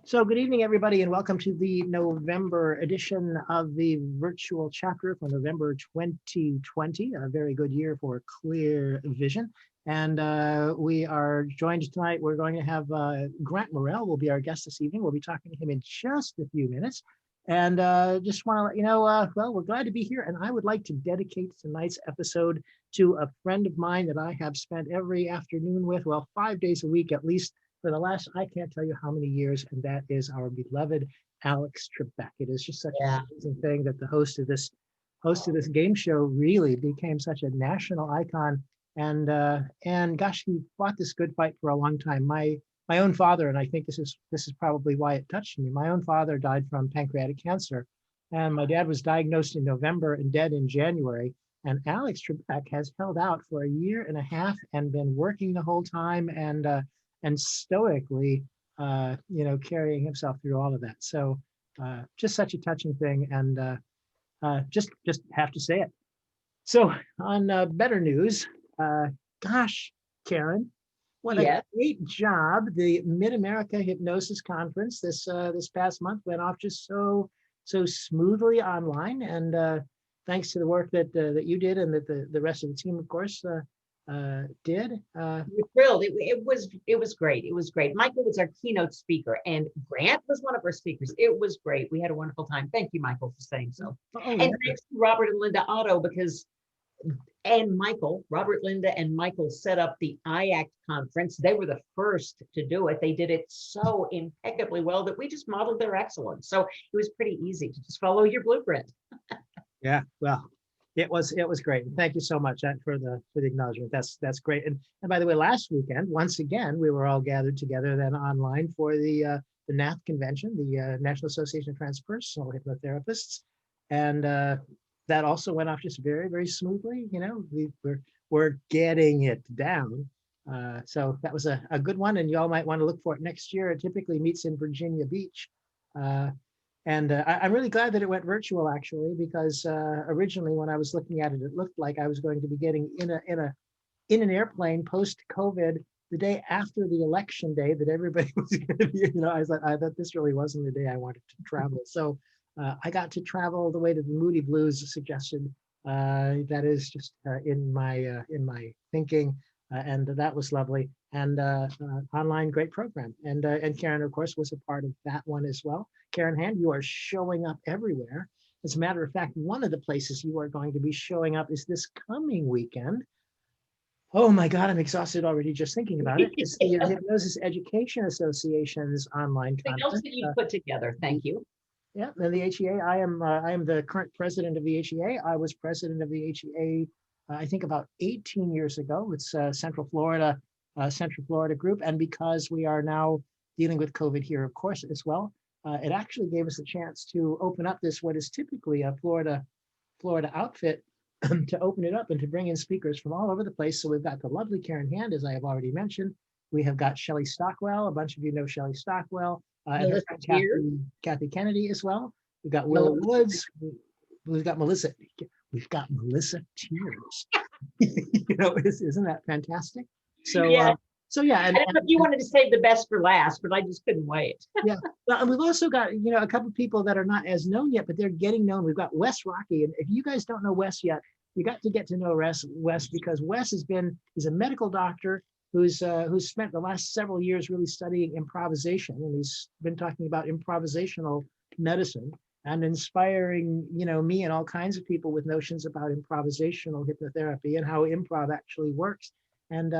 So good evening, everybody, and welcome to the November edition of the virtual chapter for November 2020, a very good year for clear vision. And we are joined tonight. We're going to have Grant Murrell will be our guest this evening. We'll be talking to him in just a few minutes. And just want to let you know, well, we're glad to be here. And I would like to dedicate tonight's episode to a friend of mine that I have spent every afternoon with, well, 5 days a week at least, for the last, I can't tell you how many years, and that is our beloved Alex Trebek. It is just such an amazing thing that the host of this game show really became such a national icon. And gosh, he fought this good fight for a long time. My own father, and I think this is probably why it touched me. My own father died from pancreatic cancer, and my dad was diagnosed in November and dead in January. And Alex Trebek has held out for a year and a half and been working the whole time and stoically, carrying himself through all of that. So just such a touching thing, and just have to say it. So on better news, gosh, Karen, what a great job! The Mid-America Hypnosis Conference this past month went off just so smoothly online, and thanks to the work that you did and that the rest of the team, of course, did. We're thrilled. It was great. It was great. Michael was our keynote speaker, and Grant was one of our speakers. It was great. We had a wonderful time. Thank you, Michael, for saying so. And thanks to Robert and Linda Otto, Robert, Linda, and Michael set up the IACT conference. They were the first to do it. They did it so impeccably well that we just modeled their excellence. So it was pretty easy to just follow your blueprint. Yeah, well, it was great. Thank you so much for the acknowledgement. That's great. And by the way, last weekend, once again, we were all gathered together then online for the NATH convention, the National Association of Transpersonal Hypnotherapists, and that also went off just very, very smoothly. We're getting it down. So that was a good one, and you all might want to look for it next year. It typically meets in Virginia Beach. And I'm really glad that it went virtual, actually, because originally when I was looking at it, it looked like I was going to be getting in an airplane post-COVID the day after the election day that everybody was going to be. I thought this really wasn't the day I wanted to travel. So I got to travel the way that the Moody Blues suggested. That is just in my thinking, and that was lovely. And online, great program. And Karen, of course, was a part of that one as well. Karen Hand, you are showing up everywhere. As a matter of fact, one of the places you are going to be showing up is this coming weekend. Oh my God, I'm exhausted already just thinking about it. It's the Hypnosis Education Association's online conference. Else that you put together. Thank you. Yeah, and the HEA. I am the current president of the HEA. I was president of the HEA, I think about 18 years ago. It's Central Florida group, and because we are now dealing with COVID here, of course, as well. It actually gave us a chance to open up this, what is typically a Florida outfit, to open it up and to bring in speakers from all over the place. So we've got the lovely Karen Hand, as I have already mentioned. We have got Shelley Stockwell. A bunch of you know Shelley Stockwell. And her friend Kathy Kennedy as well. We've got Willow Woods. We've got Melissa. We've got Melissa Tears. Isn't that fantastic? So yeah. Yeah, I don't know if you wanted to save the best for last, but I just couldn't wait. Yeah, well, and we've also got a couple of people that are not as known yet, but they're getting known. We've got Wes Rocky, and if you guys don't know Wes yet, you got to get to know Wes, because Wes he's a medical doctor who's spent the last several years really studying improvisation, and he's been talking about improvisational medicine and inspiring me and all kinds of people with notions about improvisational hypnotherapy and how improv actually works. And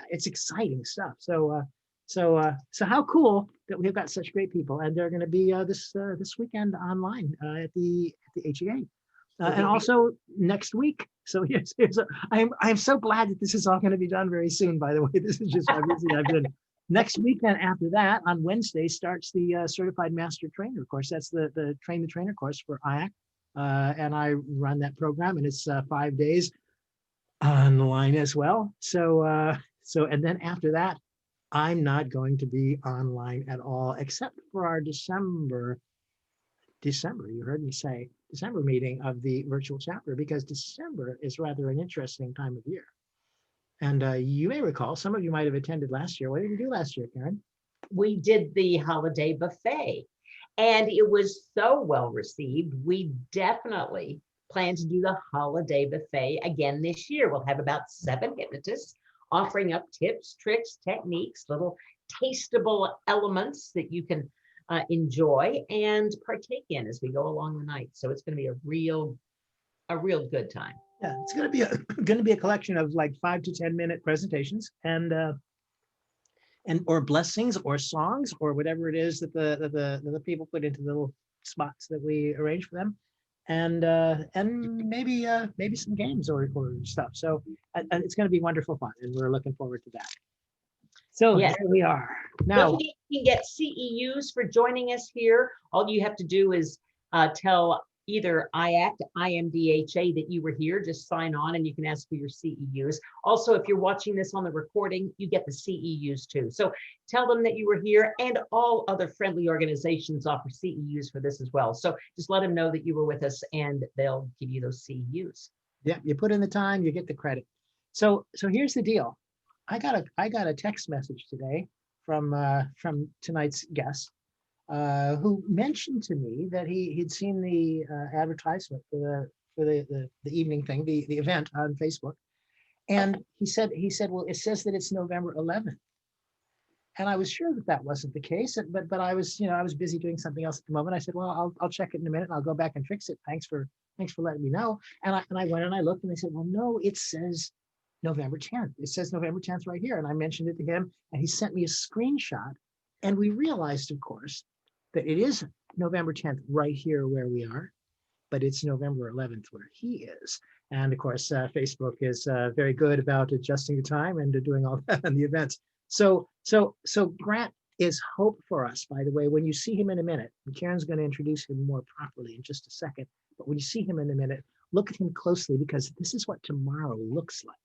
it's exciting stuff. So how cool that we've got such great people, and they're going to be this weekend online at the HEA, and also next week. So I'm so glad that this is all going to be done very soon. By the way, this is just how busy I've been. Next weekend after that, on Wednesday, starts the Certified Master Trainer course. That's the Train the Trainer course for IAC, and I run that program, and it's 5 days online as well. So and then after that, I'm not going to be online at all, except for our December, you heard me say December meeting of the virtual chapter, because December is rather an interesting time of year. And you may recall, some of you might have attended last year. What did you do last year, Karen? we did the holiday buffet, and it was so well received. We definitely plan to do the holiday buffet again this year. We'll have about 7 hypnotists offering up tips, tricks, techniques, little tasteable elements that you can enjoy and partake in as we go along the night. So it's going to be a real good time. Yeah, it's going to be a collection of like 5 to 10 minute presentations and or blessings or songs or whatever it is that the people put into the little spots that we arrange for them, and maybe some games or stuff. So and it's going to be wonderful fun, and we're looking forward to that. So Yes. Here we are now. You can get CEUs for joining us here. All you have to do is tell either IACT, IMDHA that you were here. Just sign on and you can ask for your CEUs. Also, if you're watching this on the recording, you get the CEUs too. So tell them that you were here, and all other friendly organizations offer CEUs for this as well. So just let them know that you were with us and they'll give you those CEUs. Yeah, you put in the time, you get the credit. So here's the deal. I got a text message today from tonight's guest, who mentioned to me that he'd seen the advertisement for the evening thing, the event on Facebook, and he said, well, it says that it's November 11th, and I was sure that that wasn't the case, but I was busy doing something else at the moment. I said, well, I'll check it in a minute, and I'll go back and fix it. Thanks for letting me know. And I went and I looked, and they said, well, no, it says November 10th. It says November 10th right here. And I mentioned it to him, and he sent me a screenshot. And we realized, of course, that it is November 10th right here where we are, but it's November 11th where he is. And of course, Facebook is very good about adjusting the time and doing all that on the events. So Grant is hope for us, by the way. When you see him in a minute, and Karen's going to introduce him more properly in just a second, but when you see him in a minute, look at him closely, because this is what tomorrow looks like.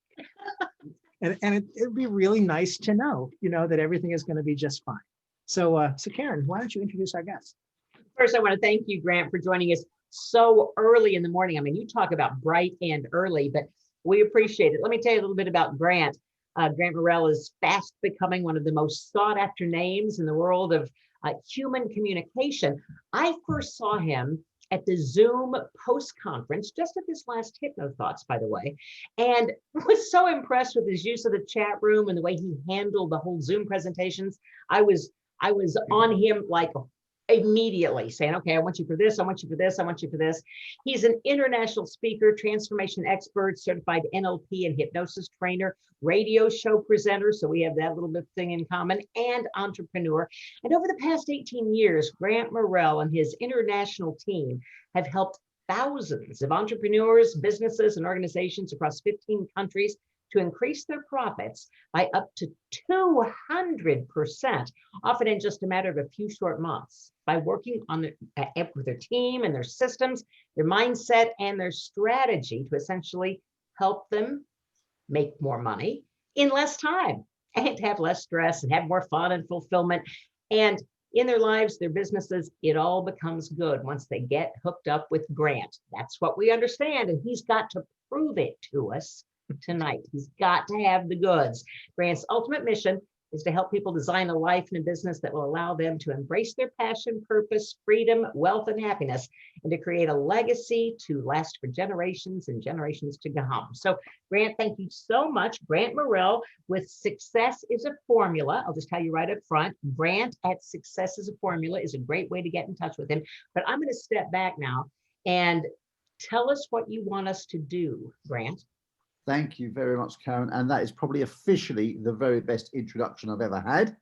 And it'd be really nice to know, that everything is going to be just fine. So Karen, why don't you introduce our guest? First, I want to thank you, Grant, for joining us so early in the morning. I mean, you talk about bright and early, but we appreciate it. Let me tell you a little bit about Grant. Grant Murrell is fast becoming one of the most sought after names in the world of human communication. I first saw him at the Zoom post-conference, just at this last Hypno Thoughts, by the way, and was so impressed with his use of the chat room and the way he handled the whole Zoom presentations. I was on him like immediately, saying, okay, I want you for this, I want you for this, I want you for this. He's an international speaker, transformation expert, certified NLP and hypnosis trainer, radio show presenter, so we have that little bit thing in common, and entrepreneur. And over the past 18 years, Grant Murrell and his international team have helped thousands of entrepreneurs, businesses, and organizations across 15 countries to increase their profits by up to 200%, often in just a matter of a few short months, by working on with their team and their systems, their mindset, and their strategy to essentially help them make more money in less time and have less stress and have more fun and fulfillment. And in their lives, their businesses, it all becomes good once they get hooked up with Grant. That's what we understand. And he's got to prove it to us tonight. He's got to have the goods. Grant's ultimate mission is to help people design a life and a business that will allow them to embrace their passion, purpose, freedom, wealth, and happiness, and to create a legacy to last for generations and generations to come. So, Grant, thank you so much. Grant Murrell with Success is a Formula. I'll just tell you right up front, Grant at Success is a Formula is a great way to get in touch with him. But I'm going to step back now and tell us what you want us to do, Grant. Thank you very much, Karen. And that is probably officially the very best introduction I've ever had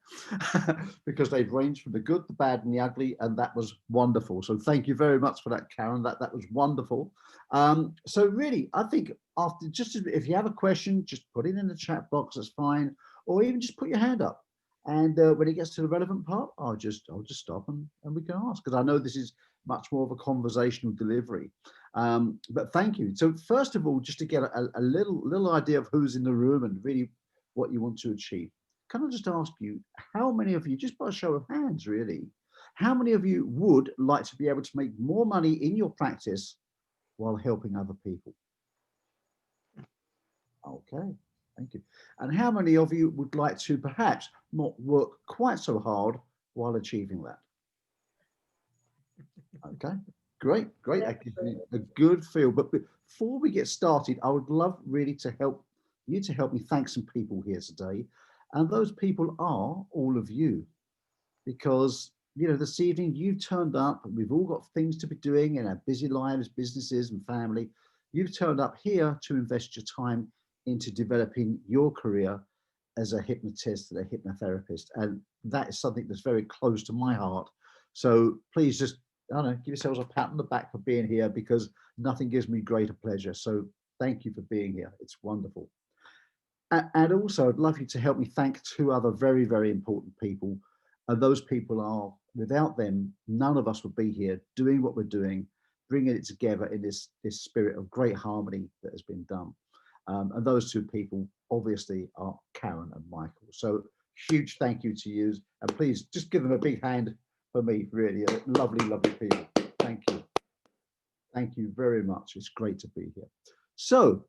because they've ranged from the good, the bad, and the ugly. And that was wonderful. So thank you very much for that, Karen. That was wonderful. So really, I think after if you have a question, just put it in the chat box. That's fine. Or even just put your hand up. And when it gets to the relevant part, I'll just stop and we can ask, because I know this is much more of a conversational delivery. But thank you. So first of all, just to get a little idea of who's in the room and really what you want to achieve, can I just ask you, how many of you, just by a show of hands really, how many of you would like to be able to make more money in your practice while helping other people? Okay. Thank you. And how many of you would like to perhaps not work quite so hard while achieving that? Okay, great, great. That gives me a good feel. But before we get started, I would love really to help you to help me thank some people here today. And those people are all of you, because you know, this evening you've turned up, and we've all got things to be doing in our busy lives, businesses and family. You've turned up here to invest your time into developing your career as a hypnotist and a hypnotherapist. And that is something that's very close to my heart. So please just, I don't know, give yourselves a pat on the back for being here, because nothing gives me greater pleasure. So thank you for being here. It's wonderful. And also, I'd love you to help me thank two other very, very important people. And those people are, without them, none of us would be here doing what we're doing, bringing it together in this spirit of great harmony that has been done. And those two people obviously are Karen and Michael. So huge thank you to you. And please just give them a big hand for me, really. Lovely, lovely people. Thank you. Thank you very much. It's great to be here. So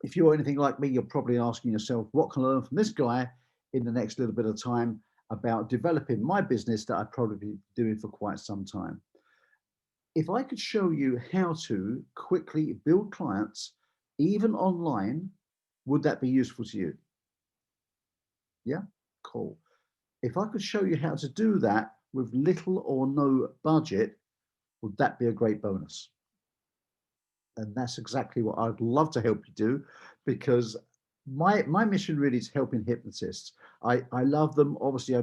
if you're anything like me, you're probably asking yourself, what can I learn from this guy in the next little bit of time about developing my business that I've probably been doing for quite some time? If I could show you how to quickly build clients, even online, would that be useful to you? Yeah, cool. If I could show you how to do that with little or no budget, would that be a great bonus? And that's exactly what I'd love to help you do, because my mission really is helping hypnotists. I love them. Obviously,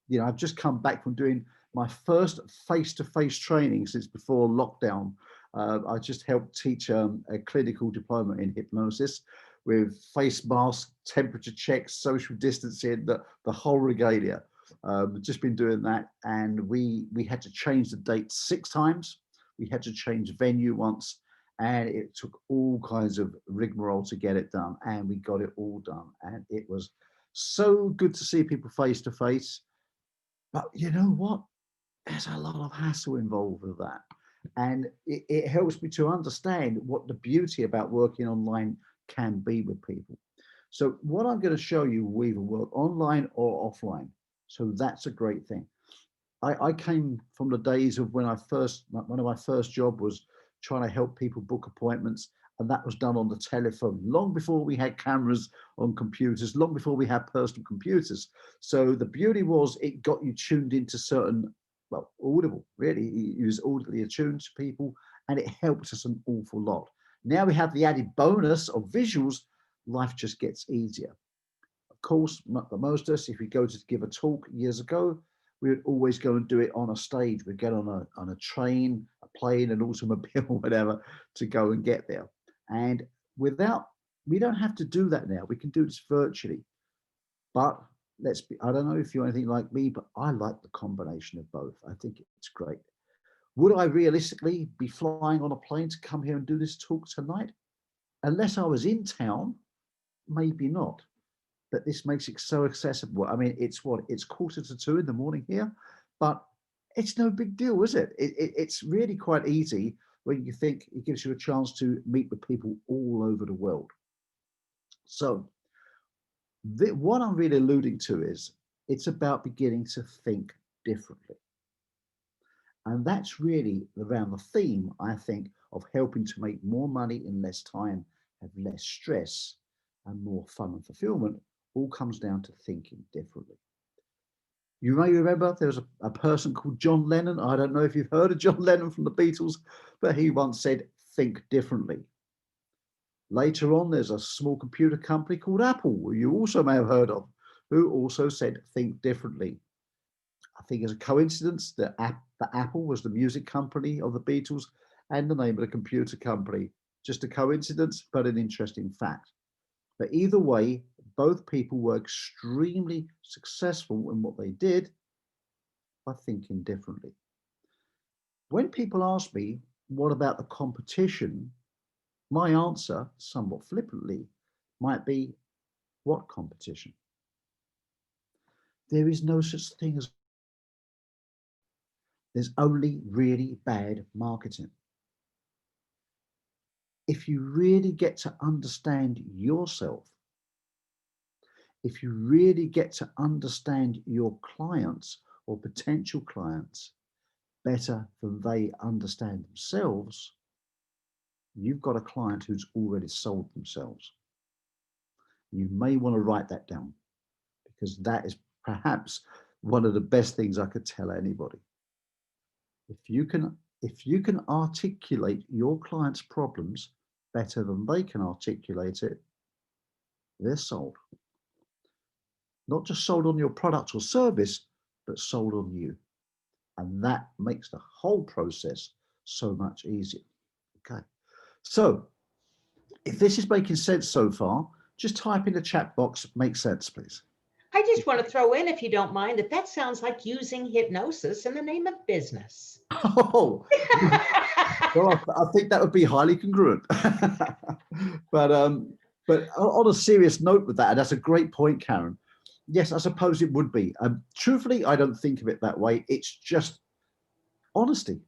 you know, I've just come back from doing my first face-to-face training since before lockdown. I just helped teach a clinical diploma in hypnosis with face masks, temperature checks, social distancing, the whole regalia. Just been doing that, and we had to change the date 6 times. We had to change venue once, and it took all kinds of rigmarole to get it done, and we got it all done. And it was so good to see people face to face. But you know what? There's a lot of hassle involved with that. And it helps me to understand what the beauty about working online can be with people. So what I'm going to show you will either work online or offline. So that's a great thing. I came from the days of when one of my first job was trying to help people book appointments, and that was done on the telephone, long before we had cameras on computers, long before we had personal computers. So the beauty was it got you tuned into certain, well, audible, really. It was audibly attuned to people, and it helped us an awful lot. Now we have the added bonus of visuals. Life just gets easier. Of course, most of us, if we go to give a talk years ago, we would always go and do it on a stage. We'd get on a train, a plane, an automobile, whatever, to go and get there. And we don't have to do that now. We can do this virtually. But I don't know if you're anything like me, but I like the combination of both. I think it's great. Would I realistically be flying on a plane to come here and do this talk tonight? Unless I was in town, maybe not. But this makes it so accessible. I mean, it's 1:45 in the morning here, but it's no big deal, is it? It's really quite easy when you think it gives you a chance to meet with people all over the world. So what I'm really alluding to is it's about beginning to think differently. And that's really around the theme, I think, of helping to make more money in less time, have less stress, and more fun and fulfillment. All comes down to thinking differently. You may remember there was a person called John Lennon. I don't know if you've heard of John Lennon from the Beatles, but he once said, think differently. Later on, there's a small computer company called Apple, who you also may have heard of, who also said, think differently. I think it's a coincidence that Apple was the music company of the Beatles and the name of the computer company. Just a coincidence, but an interesting fact. But either way, both people were extremely successful in what they did by thinking differently. When people ask me, what about the competition? My answer, somewhat flippantly, might be, what competition? There is no such thing as, there's only really bad marketing. If you really get to understand yourself if you really get to understand your clients or potential clients better than they understand themselves, you've got a client who's already sold themselves. You may want to write that down, because that is perhaps one of the best things I could tell anybody. If you can articulate your client's problems better than they can articulate it, they're sold. Not just sold on your product or service, but sold on you. And that makes the whole process so much easier. Okay. So if this is making sense so far, just type in the chat box, "Makes sense," please. I just want to throw in, if you don't mind, that sounds like using hypnosis in the name of business. Oh, well, I think that would be highly congruent. But on a serious note with that, and that's a great point, Karen. Yes, I suppose it would be. Truthfully, I don't think of it that way. It's just honesty.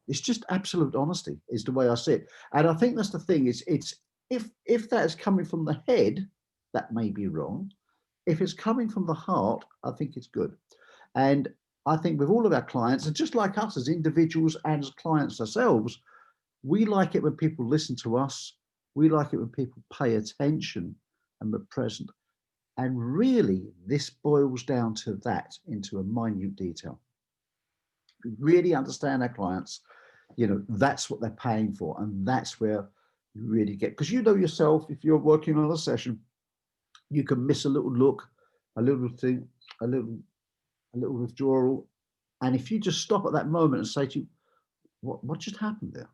It's just absolute honesty is the way I see it. And I think that's the thing, is it's if that is coming from the head, that may be wrong. If it's coming from the heart, I think it's good. And I think with all of our clients, and just like us as individuals and as clients ourselves, we like it when people listen to us. We like it when people pay attention and are present. And really, this boils down to that, into a minute detail. We really understand our clients. You know, that's what they're paying for. And that's where you really get, because you know yourself, if you're working on a session, you can miss a little look, a little thing, a little withdrawal. And if you just stop at that moment and say to you, what just happened there?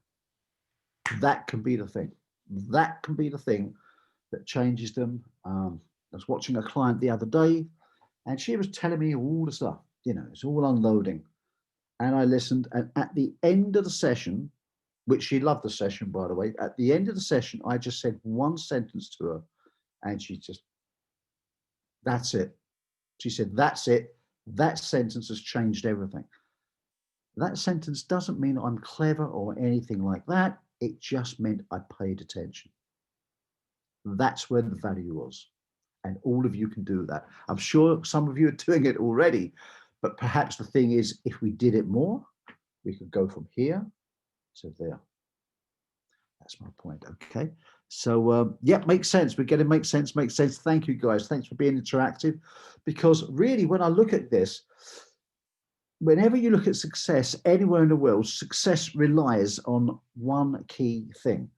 That can be the thing. That can be the thing that changes them. I was watching a client the other day, and she was telling me all the stuff, you know, it's all unloading. And I listened, and at the end of the session, which she loved the session, by the way, at the end of the session, I just said one sentence to her, and she just, "That's it." She said, "That's it. That sentence has changed everything." That sentence doesn't mean I'm clever or anything like that. It just meant I paid attention. That's where the value was. And all of you can do that. I'm sure some of you are doing it already, but perhaps the thing is, if we did it more, we could go from here to there. That's my point. Okay. So, yeah, makes sense. We're getting makes sense. Thank you, guys. Thanks for being interactive. Because really, when I look at this, whenever you look at success anywhere in the world, success relies on one key thing.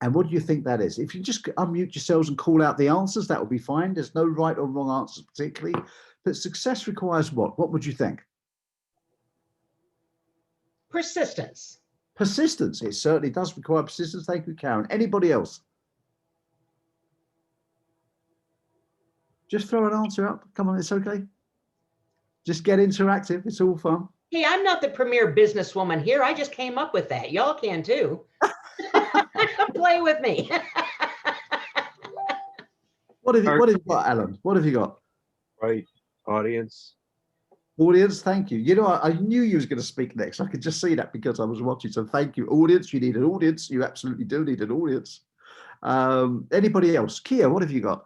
And what do you think that is? If you just unmute yourselves and call out the answers, that will be fine. There's no right or wrong answers particularly. But success requires what? What would you think? Persistence. Persistence. It certainly does require persistence. Thank you, Karen. Anybody else? Just throw an answer up. Come on, it's okay. Just get interactive. It's all fun. Hey, I'm not the premier businesswoman here. I just came up with that. Y'all can too. Play with me. What have you got, Alan? What have you got? Right, audience. Audience, thank you. You know, I knew you was going to speak next. I could just see that because I was watching. So thank you, audience. You need an audience. You absolutely do need an audience. Anybody else? Kia, what have you got?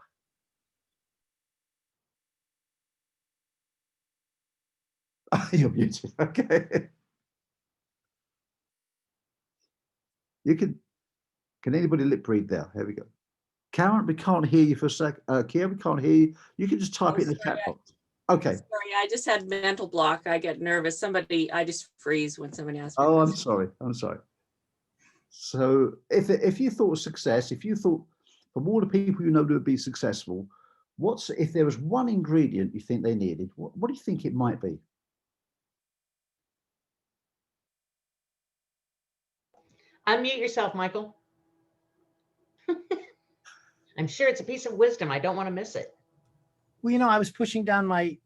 You're muted. Okay. You can anybody lip read there? Here we go. Karen, we can't hear you for a sec. Kia, we can't hear you. You can just type it in the chat box. Okay. Sorry, I just had mental block. I get nervous. I just freeze when somebody asks me. Oh, I'm sorry. I'm sorry. So if you thought of success, if you thought from all the people you know to be successful, if there was one ingredient you think they needed, what do you think it might be? Unmute yourself, Michael. I'm sure it's a piece of wisdom. I don't want to miss it. Well, you know, I was pushing down my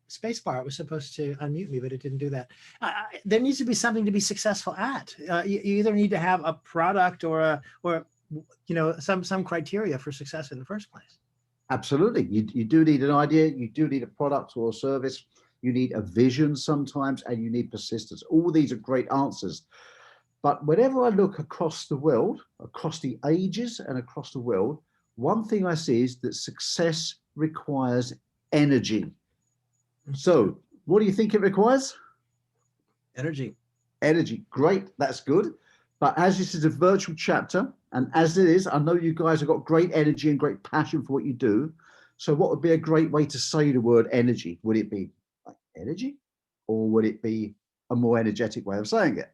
space bar. It was supposed to unmute me, but it didn't do that. There needs to be something to be successful at. You either need to have a product or you know, some criteria for success in the first place. Absolutely. You do need an idea. You do need a product or a service. You need a vision sometimes, and you need persistence. All these are great answers. But whenever I look across the world, across the ages and across the world, one thing I see is that success requires energy. So what do you think it requires? Energy. Energy. Great. That's good. But as this is a virtual chapter, and as it is, I know you guys have got great energy and great passion for what you do. So what would be a great way to say the word energy? Would it be like energy, or would it be a more energetic way of saying it?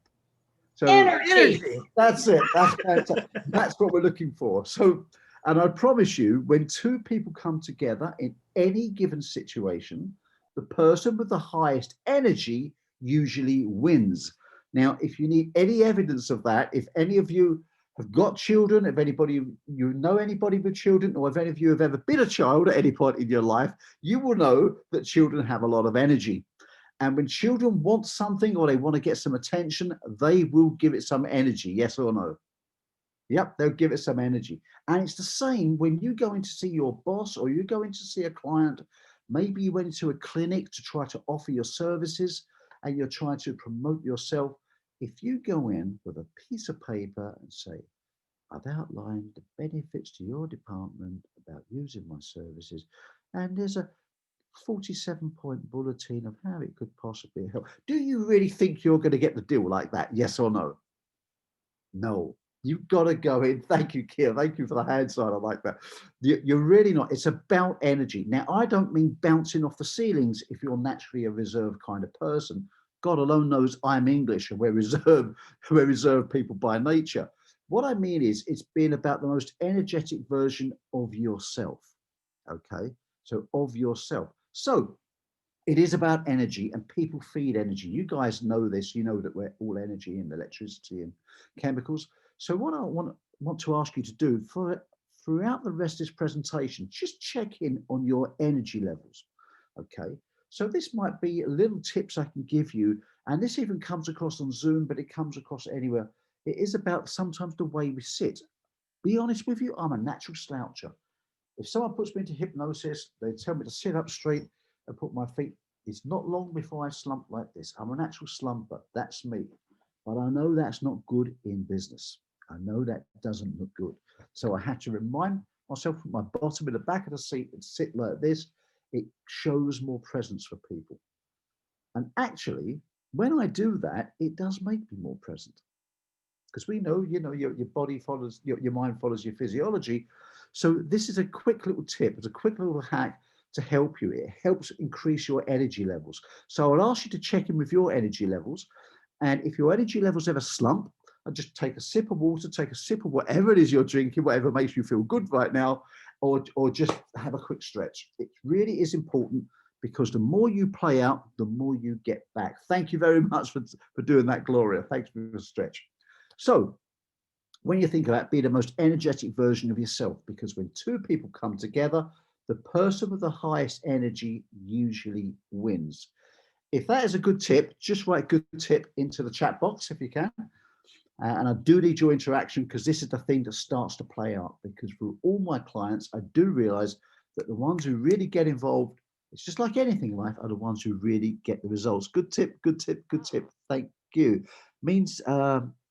So Energy. that's it. That's what we're looking for. So, and I promise you, when two people come together in any given situation, the person with the highest energy usually wins. Now, if you need any evidence of that, if any of you have got children, if anybody you know anybody with children, or if any of you have ever been a child at any point in your life, you will know that children have a lot of energy. And when children want something or they want to get some attention, they will give it some energy, yes or no? Yep, they'll give it some energy. And it's the same when you go in to see your boss or you go in to see a client. Maybe you went to a clinic to try to offer your services and you're trying to promote yourself. If you go in with a piece of paper and say, I've outlined the benefits to your department about using my services, and there's a 47-point bulletin of how it could possibly help. Do you really think you're going to get the deal like that? Yes or no? No. You've got to go in. Thank you, Kia. Thank you for the hand sign. I like that. You're really not. It's about energy. Now, I don't mean bouncing off the ceilings if you're naturally a reserved kind of person. God alone knows I'm English and we're reserved people by nature. What I mean is it's being about the most energetic version of yourself. Okay. So of yourself. So it is about energy, and people feed energy. You guys know this. You know that we're all energy and electricity and chemicals. So what I want to ask you to do throughout the rest of this presentation, just check in on your energy levels. Okay. So this might be little tips I can give you, and this even comes across on Zoom, but it comes across anywhere. It is about sometimes the way we sit. Be honest with you, I'm a natural sloucher. If someone puts me into hypnosis, they tell me to sit up straight and put my feet. It's not long before I slump like this. I'm an actual slumper. That's me. But I know that's not good in business. I know that doesn't look good. So I had to remind myself with my bottom in the back of the seat and sit like this. It shows more presence for people. And actually, when I do that, it does make me more present. Because we know, your body follows, your mind follows your physiology. So this is a quick little tip. It's a quick little hack to help you. It helps increase your energy levels. So I'll ask you to check in with your energy levels. And if your energy levels ever slump, I'll just take a sip of water, take a sip of whatever it is you're drinking, whatever makes you feel good right now, or just have a quick stretch. It really is important because the more you play out, the more you get back. Thank you very much for doing that, Gloria. Thanks for the stretch. So when you think about being the most energetic version of yourself, because when two people come together, the person with the highest energy usually wins. If that is a good tip, just write good tip into the chat box if you can. And I do need your interaction because this is the thing that starts to play out, because for all my clients, I do realize that the ones who really get involved, it's just like anything in life, are the ones who really get the results. Good tip, good tip, good tip. Thank you. Means,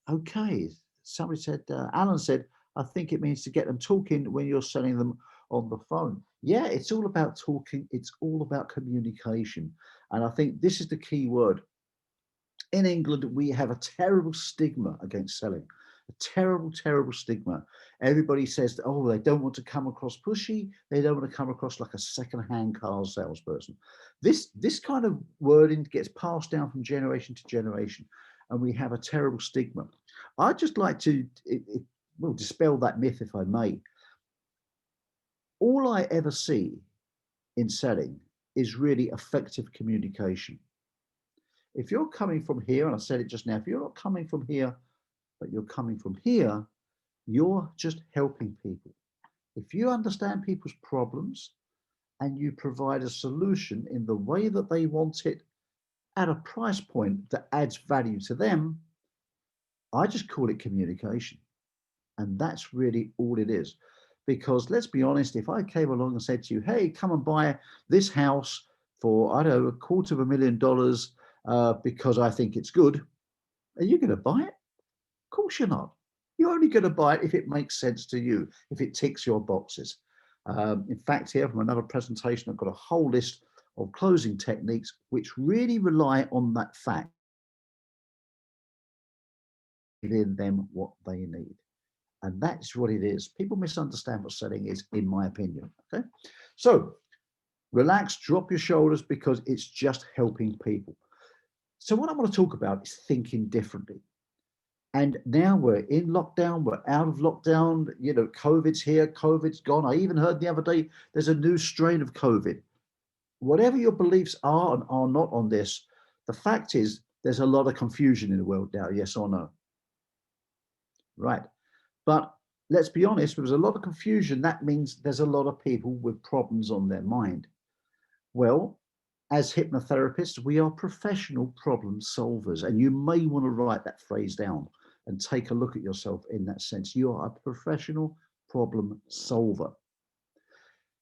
okay. Somebody said, Alan said, I think it means to get them talking when you're selling them on the phone. Yeah, it's all about talking. It's all about communication. And I think this is the key word. In England, we have a terrible stigma against selling, a terrible, terrible stigma. Everybody says, oh, they don't want to come across pushy. They don't want to come across like a second-hand car salesperson. This kind of wording gets passed down from generation to generation, and we have a terrible stigma. I'd just like to dispel that myth, if I may. All I ever see in selling is really effective communication. If you're coming from here, and I said it just now, if you're not coming from here, but you're coming from here, you're just helping people. If you understand people's problems and you provide a solution in the way that they want it at a price point that adds value to them, I just call it communication. And that's really all it is. Because let's be honest, if I came along and said to you, hey, come and buy this house for, I don't know, $250,000 because I think it's good, are you going to buy it? Of course you're not. You're only going to buy it if it makes sense to you, if it ticks your boxes. In fact, here from another presentation, I've got a whole list of closing techniques which really rely on that fact, giving them what they need. And that's what it is. People misunderstand what selling is, in my opinion. Okay, so relax, drop your shoulders, because it's just helping people. So what I want to talk about is thinking differently. And now we're in lockdown, we're out of lockdown, you know, COVID's here, COVID's gone. I even heard the other day there's a new strain of COVID. Whatever your beliefs are and are not on this, the fact is there's a lot of confusion in the world now, yes or no? Right. But let's be honest, there's a lot of confusion. That means there's a lot of people with problems on their mind. Well, as hypnotherapists, we are professional problem solvers, and you may want to write that phrase down and take a look at yourself in that sense. You are a professional problem solver.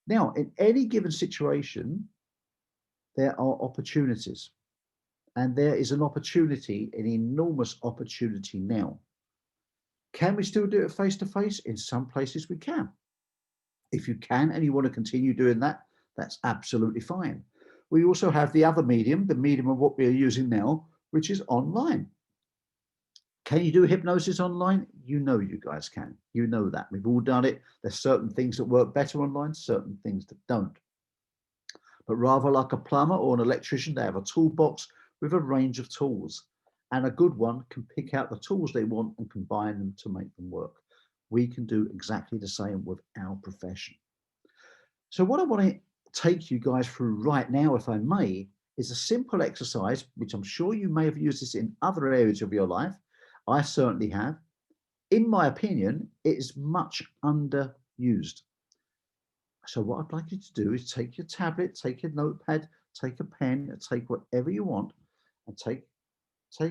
Now, in any given situation, there are opportunities, and there is an opportunity, an enormous opportunity now. Can we still do it face to face? In some places we can. If you can and you want to continue doing that, that's absolutely fine. We also have the other medium, the medium of what we are using now, which is online. Can you do hypnosis online? You know you guys can. You know that. We've all done it. There's certain things that work better online, certain things that don't. But rather like a plumber or an electrician, they have a toolbox with a range of tools. And a good one can pick out the tools they want and combine them to make them work. We can do exactly the same with our profession. So what I want to take you guys through right now, if I may, is a simple exercise, which I'm sure you may have used this in other areas of your life. I certainly have. In my opinion, it is much underused. So what I'd like you to do is take your tablet, take your notepad, take a pen, take whatever you want, and take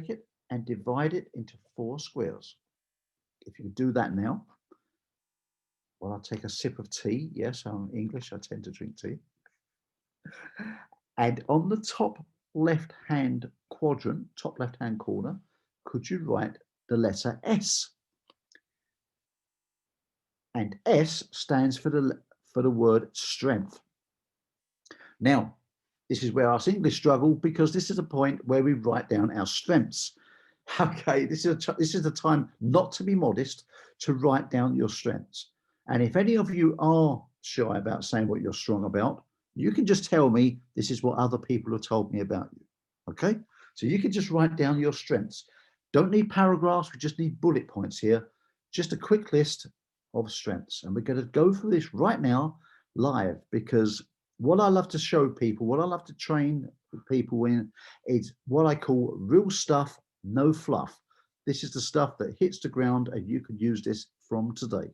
it and divide it into 4 squares. If you do that now, well, I'll take a sip of tea. Yes, I'm English, I tend to drink tea. And on the top left-hand quadrant, top left-hand corner, could you write the letter S? And S stands for the word strength. Now, this is where us English struggle, because this is a point where we write down our strengths. Okay, this is the time not to be modest, to write down your strengths. And if any of you are shy about saying what you're strong about, you can just tell me this is what other people have told me about you. Okay, so you can just write down your strengths. Don't need paragraphs, we just need bullet points here. Just a quick list of strengths. And we're going to go through this right now live, because what I love to show people, what I love to train people in, is what I call real stuff, no fluff. This is the stuff that hits the ground, and you can use this from today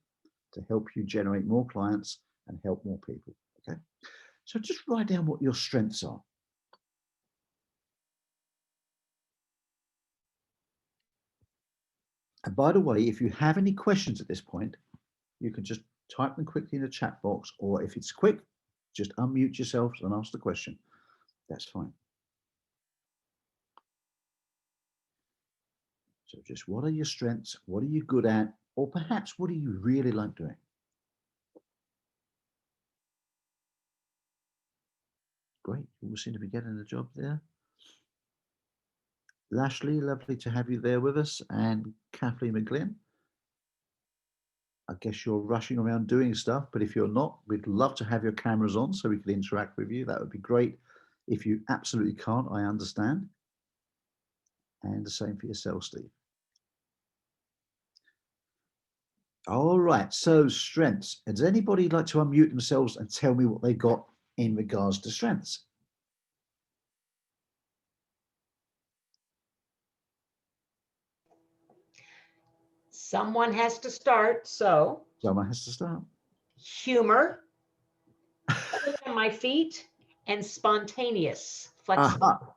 to help you generate more clients and help more people. Okay, so just write down what your strengths are. And by the way, if you have any questions at this point, you can just type them quickly in the chat box, or if it's quick, just unmute yourselves and ask the question. That's fine. So just what are your strengths? What are you good at? Or perhaps what do you really like doing? Great, you all seem to be getting the job there. Lashley, lovely to have you there with us. And Kathleen McGlynn, I guess you're rushing around doing stuff, but if you're not, we'd love to have your cameras on so we can interact with you. That would be great. If you absolutely can't, I understand. And the same for yourself, Steve. All right, so strengths. Does anybody like to unmute themselves and tell me what they got in regards to strengths? Someone has to start, so. Someone has to start. Humor, on my feet, and spontaneous, flexible.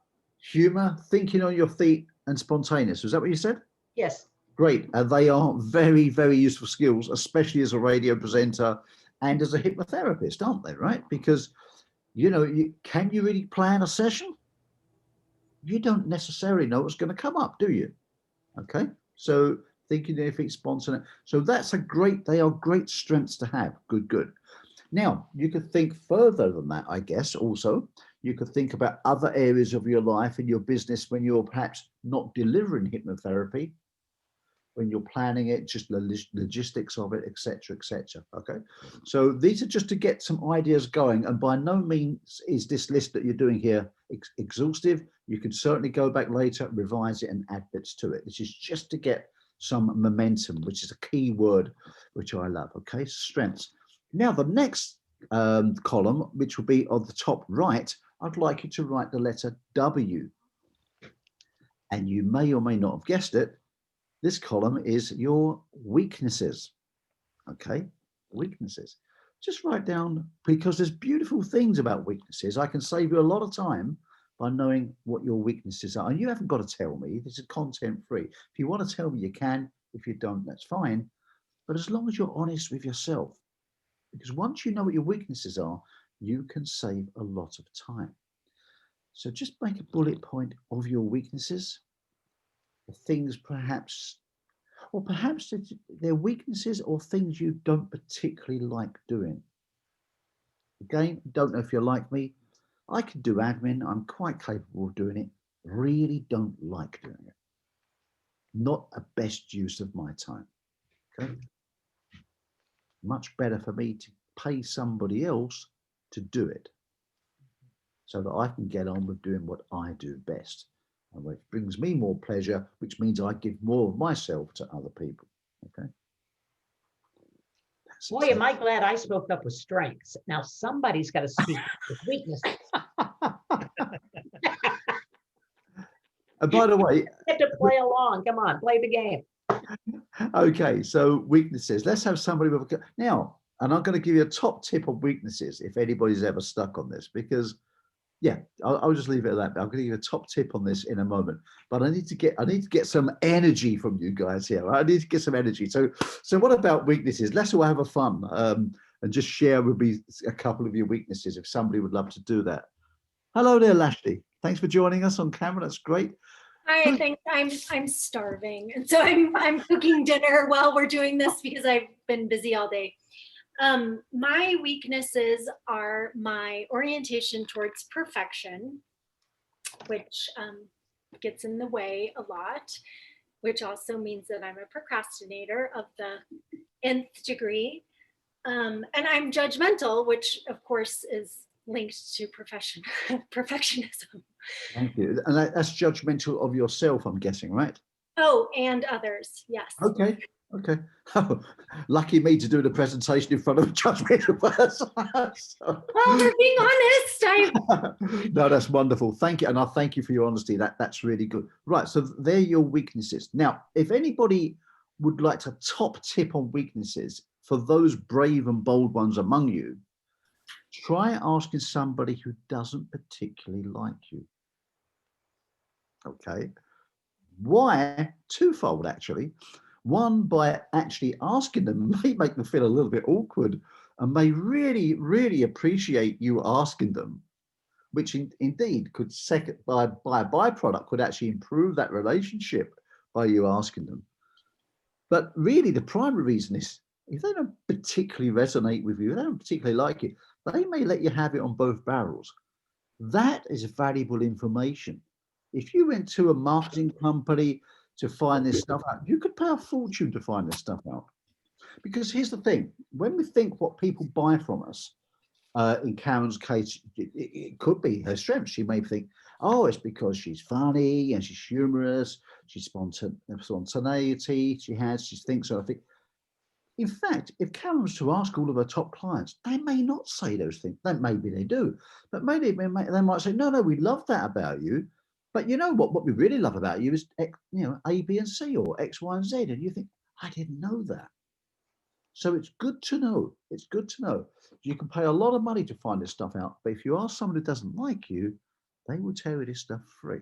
Humor, thinking on your feet, and spontaneous. Was that what you said? Yes. Great. They are very, very useful skills, especially as a radio presenter and as a hypnotherapist, aren't they? Right? Because, you know, can you really plan a session? You don't necessarily know what's going to come up, do you? Okay. So thinking anything spontaneous. So they are great strengths to have. Good. Now, you could think further than that, I guess, also. You could think about other areas of your life and your business when you're perhaps not delivering hypnotherapy, when you're planning it, just the logistics of it, etc., etc. Okay, so these are just to get some ideas going, and by no means is this list that you're doing here exhaustive. You can certainly go back later, revise it, and add bits to it. This is just to get some momentum, which is a key word which I love. Okay, strengths. Now the next column, which will be on the top right, I'd like you to write the letter W, and you may or may not have guessed it. This column is your weaknesses. Okay, weaknesses. Just write down, because there's beautiful things about weaknesses. I can save you a lot of time by knowing what your weaknesses are. And you haven't got to tell me. This is content free. If you want to tell me, you can. If you don't, that's fine. But as long as you're honest with yourself, because once you know what your weaknesses are, you can save a lot of time. So just make a bullet point of your weaknesses. Things perhaps they're weaknesses or things you don't particularly like doing. Again, don't know if you're like me. I can do admin. I'm quite capable of doing it. Really don't like doing it. Not a best use of my time. Okay. Much better for me to pay somebody else to do it so that I can get on with doing what I do best. And which brings me more pleasure, which means I give more of myself to other people. Okay. Boy, am I glad I spoke up with strengths. Now somebody's got to speak with weaknesses. And by the way, you have to play along. Come on, play the game. Okay, so weaknesses. Let's have somebody with now, and I'm going to give you a top tip on weaknesses if anybody's ever stuck on this, because yeah, I'll just leave it at that. I'm going to give you a top tip on this in a moment, but I need to get some energy from you guys here. Right? I need to get some energy. So what about weaknesses? Let's all have a fun and just share with me a couple of your weaknesses if somebody would love to do that. Hello there, Lashley. Thanks for joining us on camera. That's great. Hi, thanks. I'm starving, and so I'm cooking dinner while we're doing this because I've been busy all day. My weaknesses are my orientation towards perfection, which gets in the way a lot, which also means that I'm a procrastinator of the nth degree. And I'm judgmental, which of course is linked to perfectionism. Thank you. And that's judgmental of yourself, I'm guessing, right? Oh, and others, yes. Okay. Oh, lucky me to do the presentation in front of a judgmental person. Well, we're being honest. No, that's wonderful. Thank you. And I thank you for your honesty. That's really good. Right. So they're your weaknesses. Now, if anybody would like a top tip on weaknesses for those brave and bold ones among you, try asking somebody who doesn't particularly like you. Okay. Why? Twofold, actually. One, by actually asking them may make them feel a little bit awkward and may really, really appreciate you asking them, which indeed could by a byproduct could actually improve that relationship by you asking them. But really the primary reason is if they don't particularly resonate with you, they don't particularly like it, they may let you have it on both barrels. That is valuable information. If you went to a marketing company to find this stuff out, you could pay a fortune to find this stuff out. Because here's the thing, when we think what people buy from us, in Karen's case, it could be her strength. She may think, oh, it's because she's funny and she's humorous, she's spontaneity, she thinks so. I think, in fact, if Karen was to ask all of her top clients, they may not say those things. Maybe they do, but maybe they might say, no, we love that about you. But you know what we really love about you is, A, B, and C, or X, Y, and Z. And you think, I didn't know that. So it's good to know. It's good to know. You can pay a lot of money to find this stuff out. But if you ask someone who doesn't like you, they will tell you this stuff free.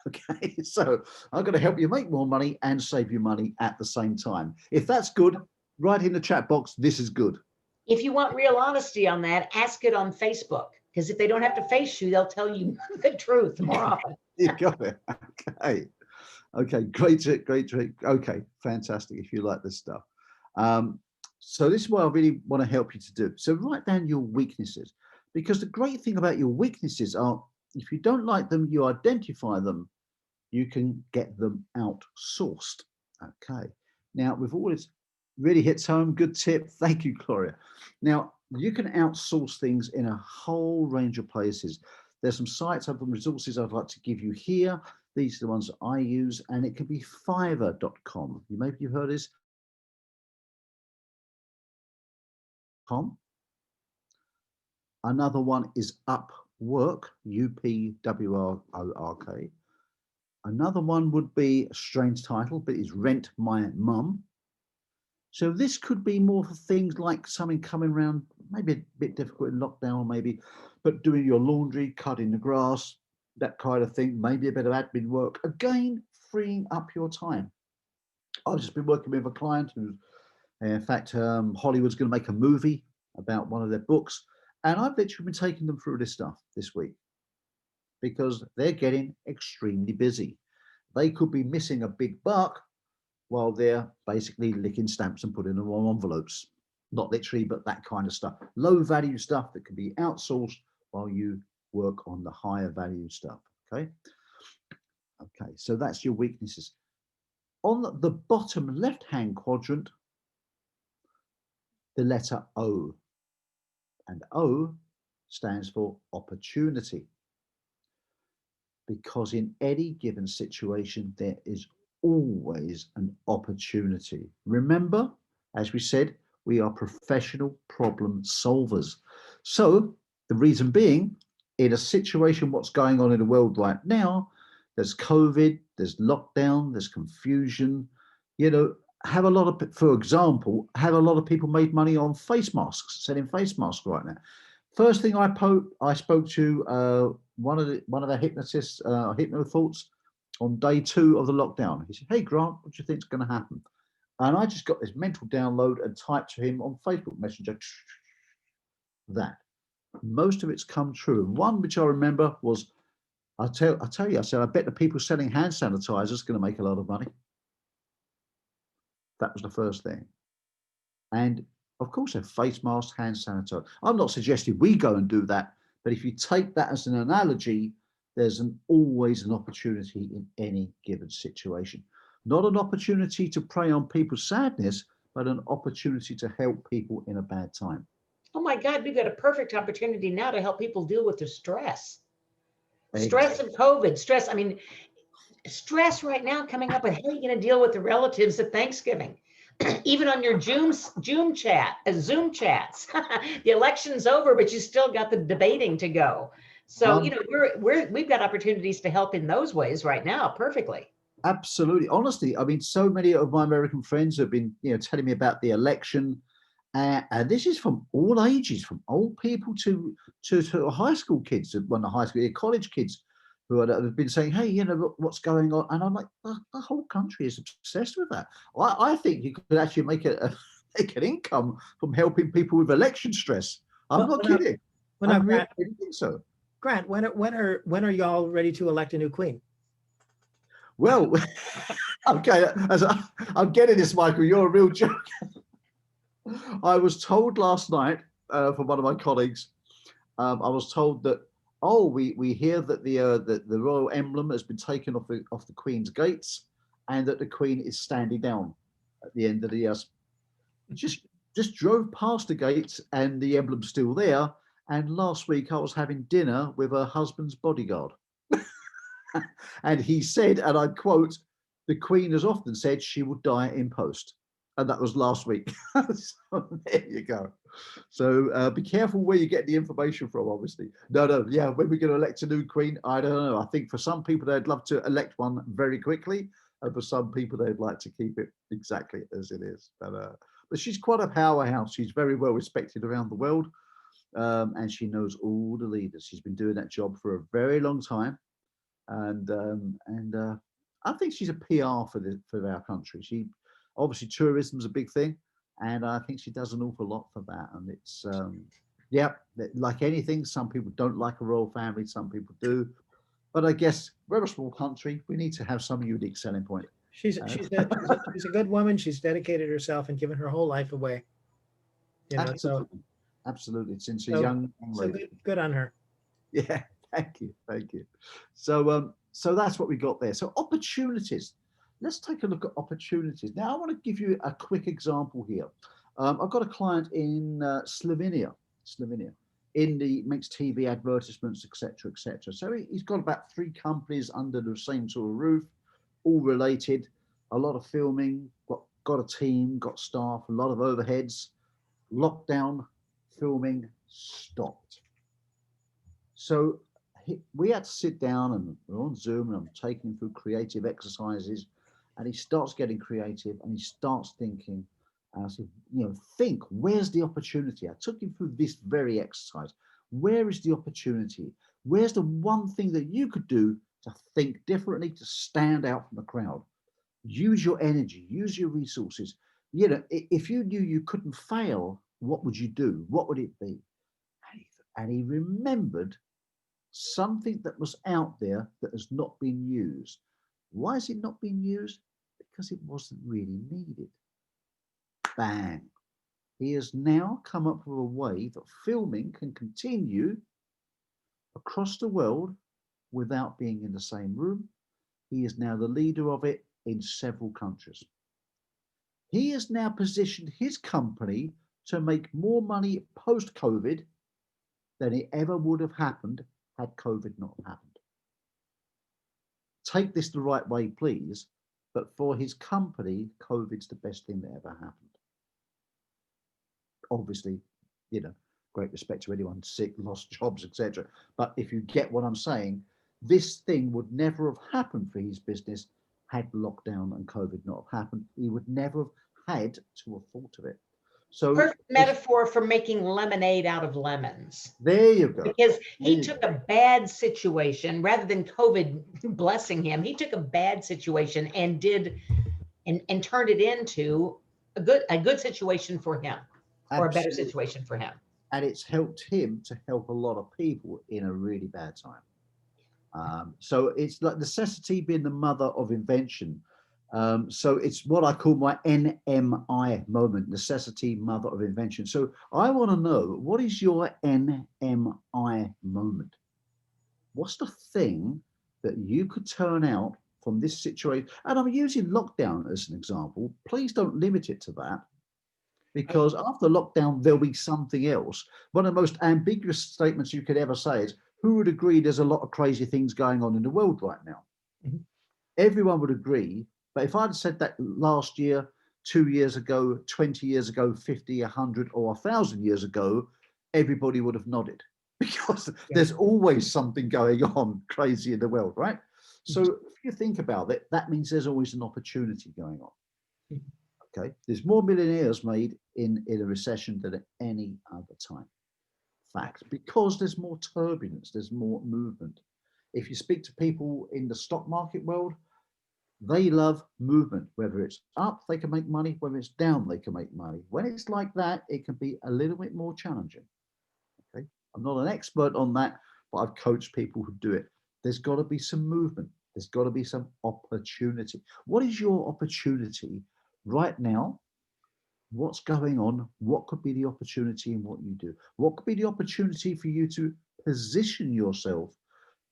Okay, so I'm going to help you make more money and save you money at the same time. If that's good, write in the chat box, this is good. If you want real honesty on that, ask it on Facebook. Because if they don't have to face you, they'll tell you the truth more often. You got it. Okay. Okay, great trick, great trick. Okay, fantastic if you like this stuff. So this is what I really want to help you to do. So write down your weaknesses, because the great thing about your weaknesses are, if you don't like them, you identify them, you can get them outsourced. Okay, now with all this, really hits home, good tip. Thank you, Gloria. Now, you can outsource things in a whole range of places. There's some sites, other resources I'd like to give you here. These are the ones that I use, and it can be fiverr.com. Maybe you've heard of this. Another one is Upwork, Upwork. Another one would be a strange title, but it's Rent My Mum. So this could be more for things like something coming around, maybe a bit difficult in lockdown, maybe, but doing your laundry, cutting the grass, that kind of thing, maybe a bit of admin work. Again, freeing up your time. I've just been working with a client who, in fact, Hollywood's going to make a movie about one of their books. And I've literally been taking them through this stuff this week because they're getting extremely busy. They could be missing a big buck while they're basically licking stamps and putting them on envelopes. Not literally, but that kind of stuff. Low value stuff that can be outsourced while you work on the higher value stuff. Okay. Okay, so that's your weaknesses. On the bottom left-hand quadrant, the letter O. And O stands for opportunity. Because in any given situation, there is always an opportunity. Remember, as we said, we are professional problem solvers. So the reason being, in a situation, what's going on in the world right now, there's COVID, there's lockdown, there's confusion, you know, for example, have a lot of people made money on face masks, selling face masks right now. First thing I spoke to one of our hypnotists, hypnothoughts, on day 2 of the lockdown. He said, "Hey Grant, what do you think is going to happen?" And I just got this mental download and typed to him on Facebook Messenger. That most of it's come true. And one which I remember was, I said, I bet the people selling hand sanitizers are going to make a lot of money. That was the first thing. And of course, a face mask, hand sanitizer. I'm not suggesting we go and do that, but if you take that as an analogy, there's always an opportunity in any given situation. Not an opportunity to prey on people's sadness, but an opportunity to help people in a bad time. Oh my God, we've got a perfect opportunity now to help people deal with their stress. Exactly. Stress and COVID, stress. I mean, stress right now coming up with how are you going to deal with the relatives at Thanksgiving? Even on your Zoom chats, the election's over, but you still got the debating to go. So, you know, we've got opportunities to help in those ways right now. Perfectly. Absolutely. Honestly, I mean, so many of my American friends have been, you know, telling me about the election. And this is from all ages, from old people to high school kids, college kids who have been saying, "Hey, you know, what's going on?" And I'm like, the whole country is obsessed with that. I think you could actually make an income from helping people with election stress. I'm not kidding. Grant, really think so. Grant, when are y'all ready to elect a new queen? Well, okay, I'm getting this, Michael. You're a real joke. I was told last night from one of my colleagues. I was told that, we hear that the royal emblem has been taken off the Queen's gates, and that the Queen is standing down at the end of the just drove past the gates, and the emblem's still there. And last week I was having dinner with her husband's bodyguard, and he said, and I quote, "The Queen has often said she will die in post." And that was last week. So there you go. So be careful where you get the information from, obviously. No, yeah, when we're going to elect a new queen, I don't know. I think for some people, they'd love to elect one very quickly. And for some people, they'd like to keep it exactly as it is. But she's quite a powerhouse. She's very well respected around the world. And she knows all the leaders. She's been doing that job for a very long time. And I think she's a PR for our country. Obviously, tourism is a big thing, and I think she does an awful lot for that. And it's, like anything, some people don't like a royal family, some people do. But I guess we're a small country. We need to have some unique selling point. She's a good woman. She's dedicated herself and given her whole life away. You know, Absolutely. Absolutely. Since a so, young so lady. good on her. Yeah, thank you. Thank you. So so that's what we got there. So opportunities. Let's take a look at opportunities. Now I want to give you a quick example here. I've got a client in Slovenia, makes TV advertisements, etc., etc. So he's got about 3 companies under the same sort of roof, all related, a lot of filming, got a team, got staff, a lot of overheads. Lockdown, filming stopped. So we had to sit down and we're on Zoom and I'm taking him through creative exercises and he starts getting creative and he starts thinking. And I said, think, where's the opportunity? I took him through this very exercise. Where is the opportunity? Where's the one thing that you could do to think differently, to stand out from the crowd? Use your energy, use your resources. If you knew you couldn't fail, what would you do? What would it be? And he remembered something that was out there that has not been used. Why is it not being used? Because it wasn't really needed. Bang. He has now come up with a way that filming can continue across the world without being in the same room. He is now the leader of it in several countries. He has now positioned his company to make more money post-COVID than it ever would have happened had COVID not happened. Take this the right way, please, but for his company, COVID's the best thing that ever happened. Obviously, great respect to anyone sick, lost jobs, etc. But if you get what I'm saying, this thing would never have happened for his business had lockdown and COVID not have happened. He would never have had to have thought of it. So perfect metaphor for making lemonade out of lemons. There you go. Because he took a bad situation rather than COVID blessing him. He took a bad situation and turned it into a good situation for him. Absolutely. Or a better situation for him. And it's helped him to help a lot of people in a really bad time. So it's like necessity being the mother of invention. So it's what I call my NMI moment, necessity, mother of invention. So I want to know, what is your NMI moment? What's the thing that you could turn out from this situation? And I'm using lockdown as an example. Please don't limit it to that. Because after lockdown, there'll be something else. One of the most ambiguous statements you could ever say is, who would agree there's a lot of crazy things going on in the world right now? Mm-hmm. Everyone would agree. But if I'd said that last year, 2 years ago, 20 years ago, 50, 100 or 1,000 years ago, everybody would have nodded. Because there's always something going on crazy in the world, right? So if you think about it, that means there's always an opportunity going on. Okay, there's more millionaires made in a recession than at any other time. Fact, because there's more turbulence, there's more movement. If you speak to people in the stock market world, they love movement. Whether it's up, they can make money. Whether it's down, they can make money. When it's like that, it can be a little bit more challenging. Okay, I'm not an expert on that, but I've coached people who do it. There's got to be some movement. There's got to be some opportunity. What is your opportunity right now? What's going on? What could be the opportunity in what you do? What could be the opportunity for you to position yourself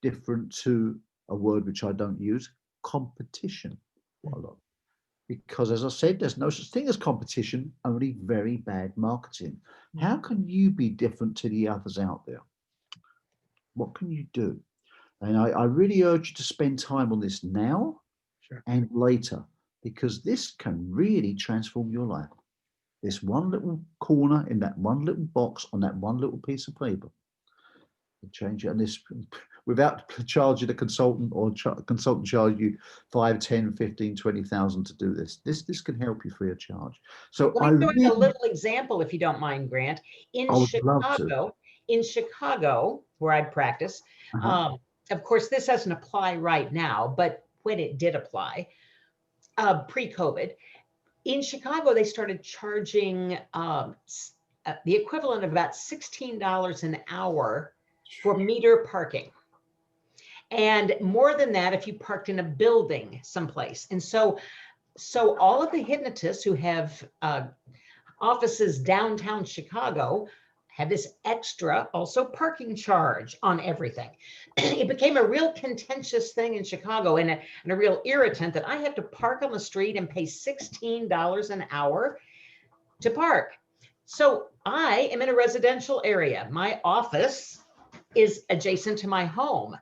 different to a word which I don't use, competition? Because as I said, there's no such thing as competition, only very bad marketing. How can you be different to the others out there? What can you do? And I really urge you to spend time on this now and later, because this can really transform your life. This one little corner in that one little box on that one little piece of paper. Change it, and this without charging a consultant or consultant charge you 5, 10, 15, 20,000 to do this. This can help you free of charge. So let me throw in a little example, if you don't mind, Grant. In Chicago, where I practice, of course, this doesn't apply right now, but when it did apply, pre-COVID, in Chicago, they started charging the equivalent of about $16 an hour for meter parking. And more than that, if you parked in a building someplace. And so all of the hypnotists who have offices downtown Chicago had this extra also parking charge on everything. It became a real contentious thing in Chicago and a real irritant that I have to park on the street and pay $16 an hour to park. So I am in a residential area. My office is adjacent to my home.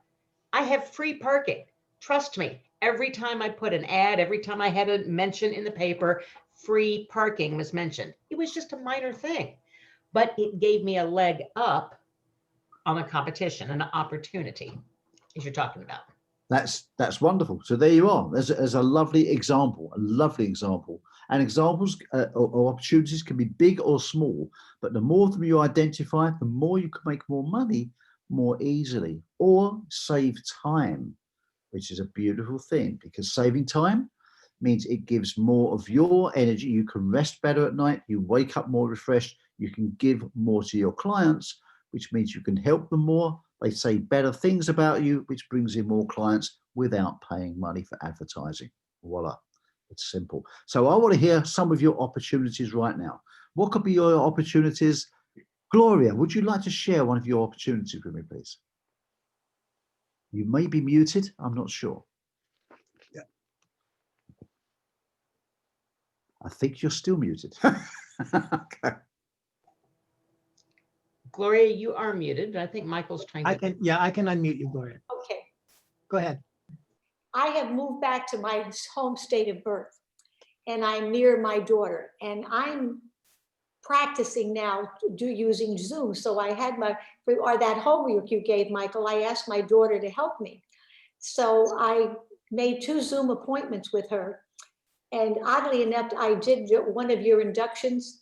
I have free parking. Trust me, every time I put an ad, every time I had a mention in the paper, free parking was mentioned. It was just a minor thing, but it gave me a leg up on the competition, an opportunity, as you're talking about. That's wonderful. So there you are. There's a lovely example, And examples or opportunities can be big or small, but the more of them you identify, the more you can make more money more easily or save time, which is a beautiful thing, because saving time means it gives more of your energy. You can rest better at night. You wake up more refreshed. You can give more to your clients, which means you can help them more. They say better things about you, which brings in more clients without paying money for advertising. Voila, it's simple. So I want to hear some of your opportunities right now. What could be your opportunities? Gloria, would you like to share one of your opportunities with me, please? You may be muted. I'm not sure. Yeah. I think you're still muted. Okay. Gloria, you are muted. I think Michael's trying to. I can unmute you, Gloria. Okay. Go ahead. I have moved back to my home state of birth, and I'm near my daughter, and I'm practicing now using Zoom. So I had that homework you gave, Michael, I asked my daughter to help me. So I made 2 Zoom appointments with her. And oddly enough, I did one of your inductions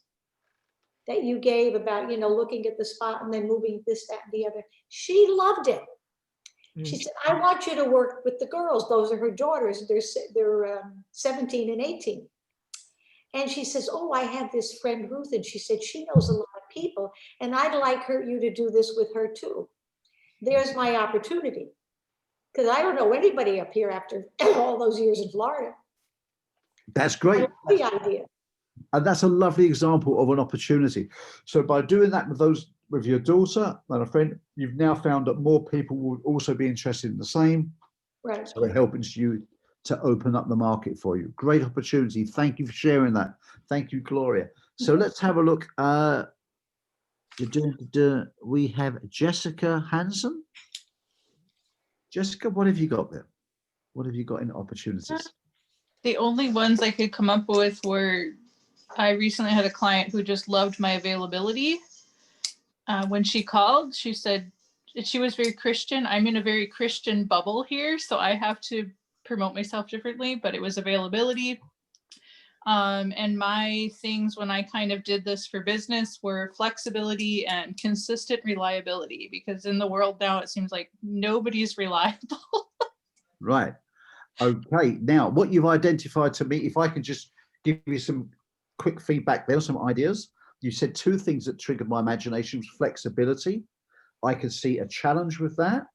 that you gave about, looking at the spot and then moving this, that, and the other. She loved it. She said, I want you to work with the girls. Those are her daughters. They're 17 and 18. And she says, oh, I have this friend, Ruth, and she said, she knows a lot of people, and I'd like you to do this with her too. There's my opportunity. Because I don't know anybody up here after all those years in Florida. That's great. The idea. And that's a lovely example of an opportunity. So by doing that with your daughter and a friend, you've now found that more people will also be interested in the same. Right. So it helps you to open up the market for you. Great opportunity. Thank you for sharing that. Thank you, Gloria. So let's have a look. We have Jessica Hansen. Jessica, what have you got there? What have you got in opportunities? The only ones I could come up with were, I recently had a client who just loved my availability. When she called, she said she was very Christian. I'm in a very Christian bubble here, so I have to promote myself differently, but it was availability. And my things when I kind of did this for business were flexibility and consistent reliability, because in the world now it seems like nobody's reliable. Right. Okay. Now, what you've identified to me, if I can just give you some quick feedback there, some ideas. You said 2 things that triggered my imagination: flexibility. I could see a challenge with that,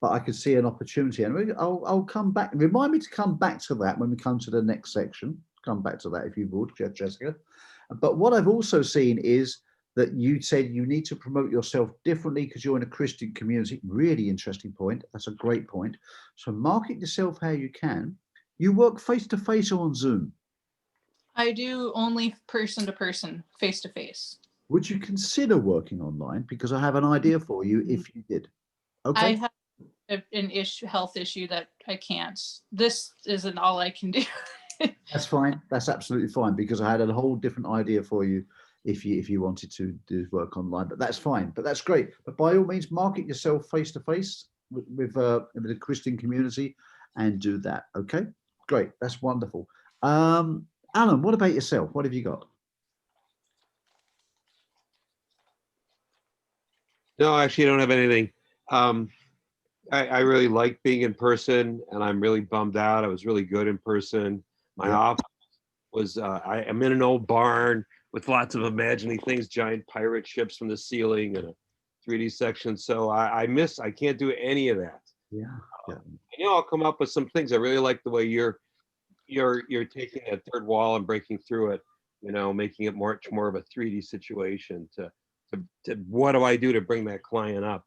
but I could see an opportunity. And I'll come back. Remind me to come back to that when we come to the next section. Come back to that if you would, Jessica. But what I've also seen is that you said you need to promote yourself differently because you're in a Christian community. Really interesting point. That's a great point. So market yourself how you can. You work face-to-face or on Zoom? I do only person to person, face to face. Would you consider working online? Because I have an idea for you if you did. Okay. I have an health issue that I can't. This isn't all I can do. That's fine. That's absolutely fine, because I had a whole different idea for you if you wanted to do work online, but that's fine. But that's great. But by all means, market yourself face to face with the Christian community and do that. Okay, great. That's wonderful. Alan, what about yourself? What have you got? No, actually, I don't have anything. I really like being in person, and I'm really bummed out. I was really good in person. My office was, I'm in an old barn with lots of imagining things, giant pirate ships from the ceiling and a 3D section. So I can't do any of that. Yeah. Yeah. I know I'll come up with some things. I really like the way you're taking that third wall and breaking through it, making it much more of a 3D situation to what do I do to bring that client up?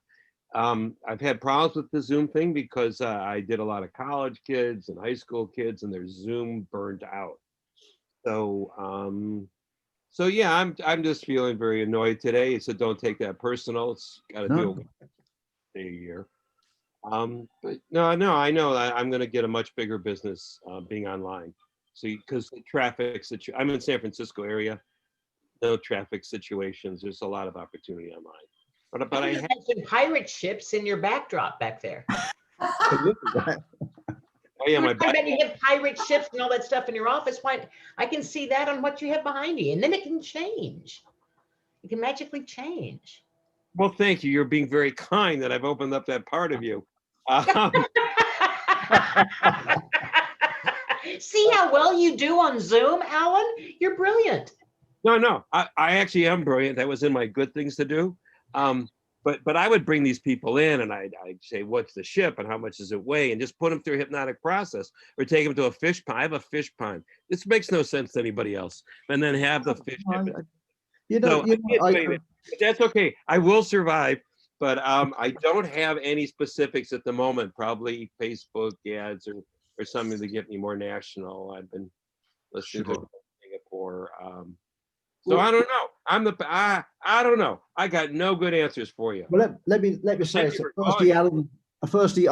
I've had problems with the Zoom thing because I did a lot of college kids and high school kids, and their Zoom burned out. So yeah, I'm just feeling very annoyed today. So don't take that personal. It's got to No. do a year. But no, I know that I'm going to get a much bigger business being online. So because the traffic situation, I'm in San Francisco area, no traffic situations. There's a lot of opportunity online. But I You have mentioned pirate ships in your backdrop back there. oh yeah, my I bet you have pirate ships and all that stuff in your office. Why? I can see that on what you have behind you, and then it can change. It can magically change. well, thank you. You're being very kind that I've opened up that part of you. Um, See how well you do on Zoom, Alan? You're brilliant. no, I actually am brilliant. That was in my good things to do. But I would bring these people in and I'd say, what's the ship and how much does it weigh? And just put them through a hypnotic process or take them to a fish pond. I have a fish pond. This makes no sense to anybody else. And then have the fish. But that's okay. I will survive. But I don't have any specifics at the moment. Probably Facebook ads or something to get me more national. I've been listening to Singapore. So I don't know. I don't know. I got no good answers for you. Well, let me say this. Firstly, Alan, I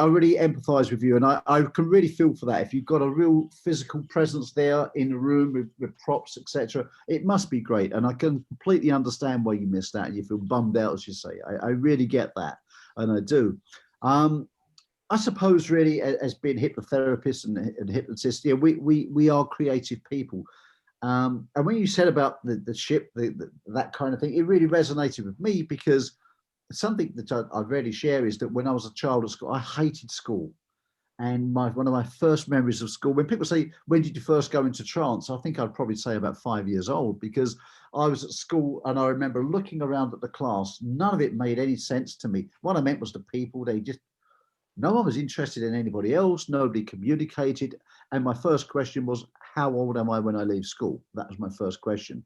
really empathise with you, and I can really feel for that. If you've got a real physical presence there in the room with props, etc., it must be great. And I can completely understand why you missed that and you feel bummed out, as you say. I really get that, and I do. I suppose really, as being hypnotherapists and hypnotists, yeah, we are creative people. And when you said about the ship, that kind of thing, it really resonated with me because something that I rarely share is that when I was a child at school, I hated school. And one of my first memories of school, when people say, when did you first go into trance? I think I'd probably say about 5 years old, because I was at school and I remember looking around at the class. None of it made any sense to me. What I meant was the people, no one was interested in anybody else. Nobody communicated. And my first question was, how old am I when I leave school? That was my first question.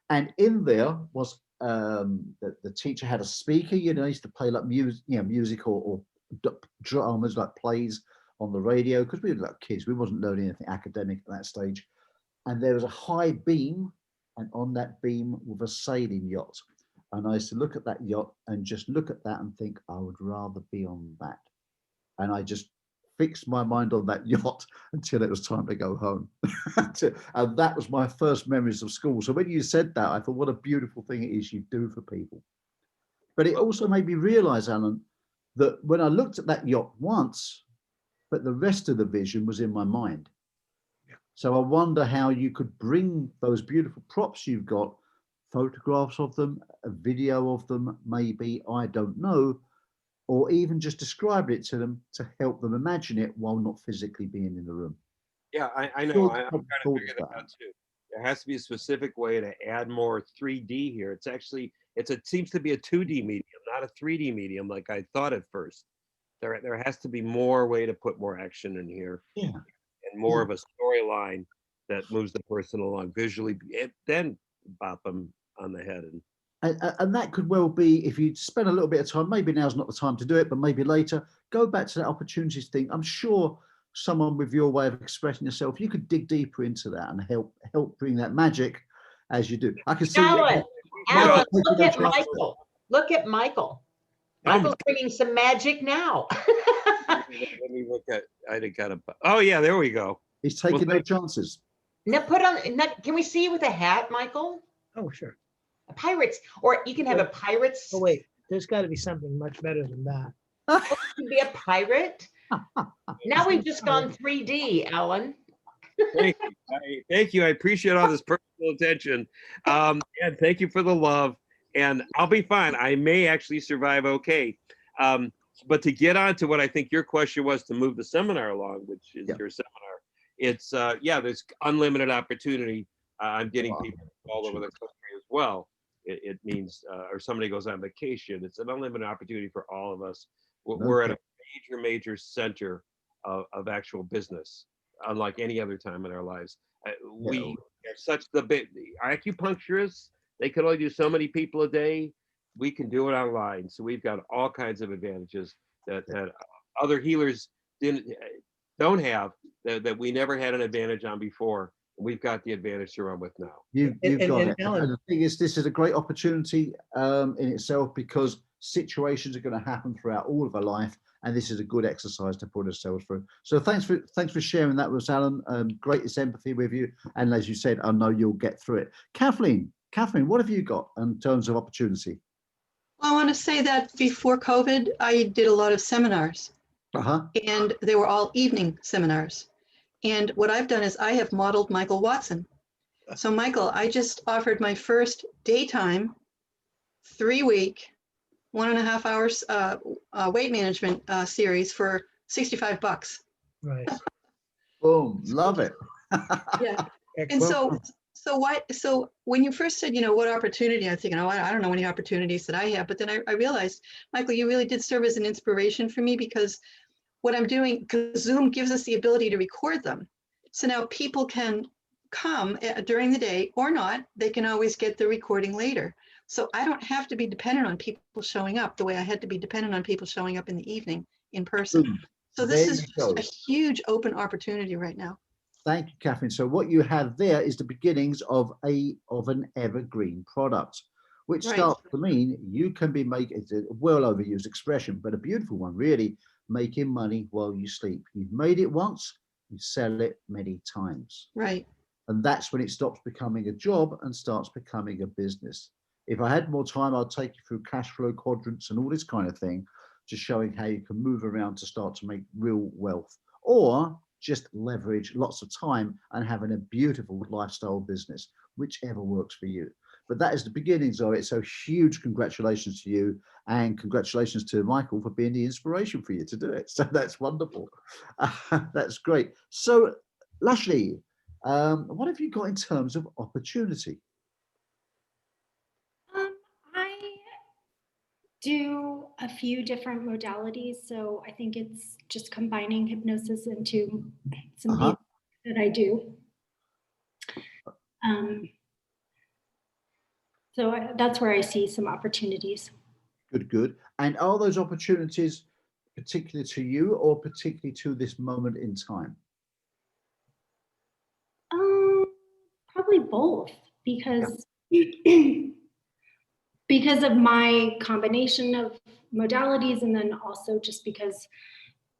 And in there was the teacher had a speaker, used to play like music or dramas like plays on the radio, because we were like kids. We wasn't learning anything academic at that stage. And there was a high beam, and on that beam was a sailing yacht. And I used to look at that yacht and just look at that and think, I would rather be on that. And I just fixed my mind on that yacht until it was time to go home. And that was my first memories of school. So when you said that, I thought, what a beautiful thing it is you do for people. But it also made me realize, Alan, that when I looked at that yacht once, but the rest of the vision was in my mind. Yeah. So I wonder how you could bring those beautiful props you've got, photographs of them, a video of them, maybe, I don't know, or even just describe it to them to help them imagine it while not physically being in the room. Yeah, I know. I'm trying to figure that out too. There has to be a specific way to add more 3D here. It seems to be a 2D medium, not a 3D medium like I thought at first. There has to be more way to put more action in here. Yeah. And more of a storyline that moves the person along visually, then bop them on the head. And that could well be, if you spend a little bit of time, maybe now's not the time to do it, but maybe later, go back to that opportunities thing. I'm sure someone with your way of expressing yourself, you could dig deeper into that and help bring that magic as you do. I can see Alan, look at Michael. Look at Michael. Michael's bringing some magic now. Let me look at, oh yeah, there we go. He's taking no chances. Now can we see you with a hat, Michael? Oh, sure. Pirates, or you can have a pirate's. Oh wait, there's got to be something much better than that. You can be a pirate. Now we've just gone 3D, Alan. Thank you. I appreciate all this personal attention. And thank you for the love. And I'll be fine. I may actually survive okay. But to get on to what I think your question was, to move the seminar along, which is your seminar, it's there's unlimited opportunity. I'm getting people all over the country as well. It means, or somebody goes on vacation, it's an unlimited opportunity for all of us. We're at a major center of actual business, unlike any other time in our lives. We are such the acupuncturists, they can only do so many people a day. We can do it online. So we've got all kinds of advantages that other healers don't have, that we never had an advantage on before. We've got the advantage to run with now. You've got it. Alan, And the thing is, this is a great opportunity in itself, because situations are going to happen throughout all of our life, and this is a good exercise to put ourselves through. So thanks for sharing that with us, Alan. Greatest empathy with you, and as you said, I know you'll get through it. Kathleen, what have you got in terms of opportunity? Well, I want to say that before COVID, I did a lot of seminars, and they were all evening seminars. And what I've done is I have modeled Michael Watson. So Michael, I just offered my first daytime 3-week, 1.5 hours weight management series for $65. right. Boom, love it. Yeah. And so when you first said, what opportunity, I was thinking, I don't know any opportunities that I have. But then I realized, Michael, you really did serve as an inspiration for me, because what I'm doing, because Zoom gives us the ability to record them. So now people can come during the day or not, they can always get the recording later. So I don't have to be dependent on people showing up the way I had to be dependent on people showing up in the evening in person. So this is just a huge open opportunity right now. Thank you, Catherine. So what you have there is the beginnings of an evergreen product, which starts to mean you can be making, it's a well overused expression, but a beautiful one, really, making money while you sleep. You've made it once, you sell it many times. Right. And that's when it stops becoming a job and starts becoming a business. If I had more time, I'd take you through cash flow quadrants and all this kind of thing, just showing how you can move around to start to make real wealth, or just leverage lots of time and having a beautiful lifestyle business, whichever works for you. But that is the beginnings of it. So huge congratulations to you, and congratulations to Michael for being the inspiration for you to do it. So that's wonderful. That's great. So Lashley, what have you got in terms of opportunity? I do a few different modalities. So I think it's just combining hypnosis into some things that I do. So that's where I see some opportunities. Good. And are those opportunities particular to you or particularly to this moment in time? Probably both, because because of my combination of modalities, and then also just because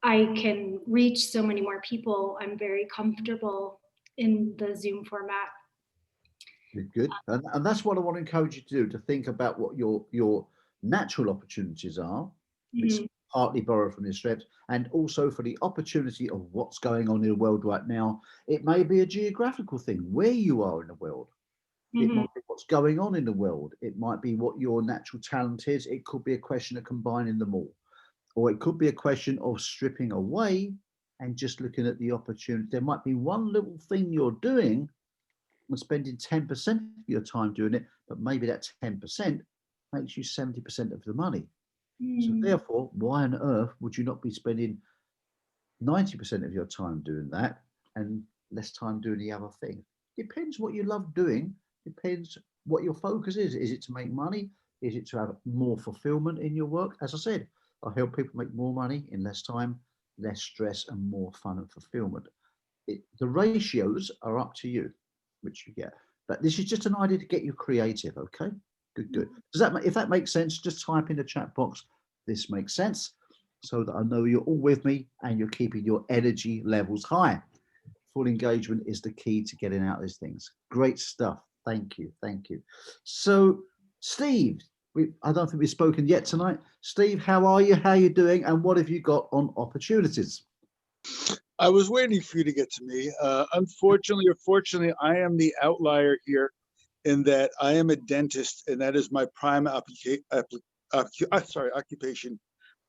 I can reach so many more people, I'm very comfortable in the Zoom format. Good. And that's what I want to encourage you to do, to think about what your natural opportunities are, which partly borrow from your strengths, and also for the opportunity of what's going on in the world right now. It may be a geographical thing, where you are in the world. It might be what's going on in the world. It might be what your natural talent is. It could be a question of combining them all. Or it could be a question of stripping away and just looking at the opportunity. There might be one little thing you're doing and spending 10% of your time doing it, but maybe that 10% makes you 70% of the money. So therefore, why on earth would you not be spending 90% of your time doing that and less time doing the other thing? Depends what you love doing. Depends what your focus is. Is it to make money? Is it to have more fulfillment in your work? As I said, I help people make more money in less time, less stress, and more fun and fulfillment. The ratios are up to you, which you get. But this is just an idea to get you creative, okay? Good. Does that, if that makes sense, just type in the chat box, this makes sense, so that I know you're all with me and you're keeping your energy levels high. Full engagement is the key to getting out of these things. Great stuff. Thank you. So Steve, I don't think we've spoken yet tonight. Steve, how are you? How are you doing? And what have you got on opportunities? I was waiting for you to get to me. Unfortunately or fortunately, I am the outlier here in that I am a dentist, and that is my prime occupation.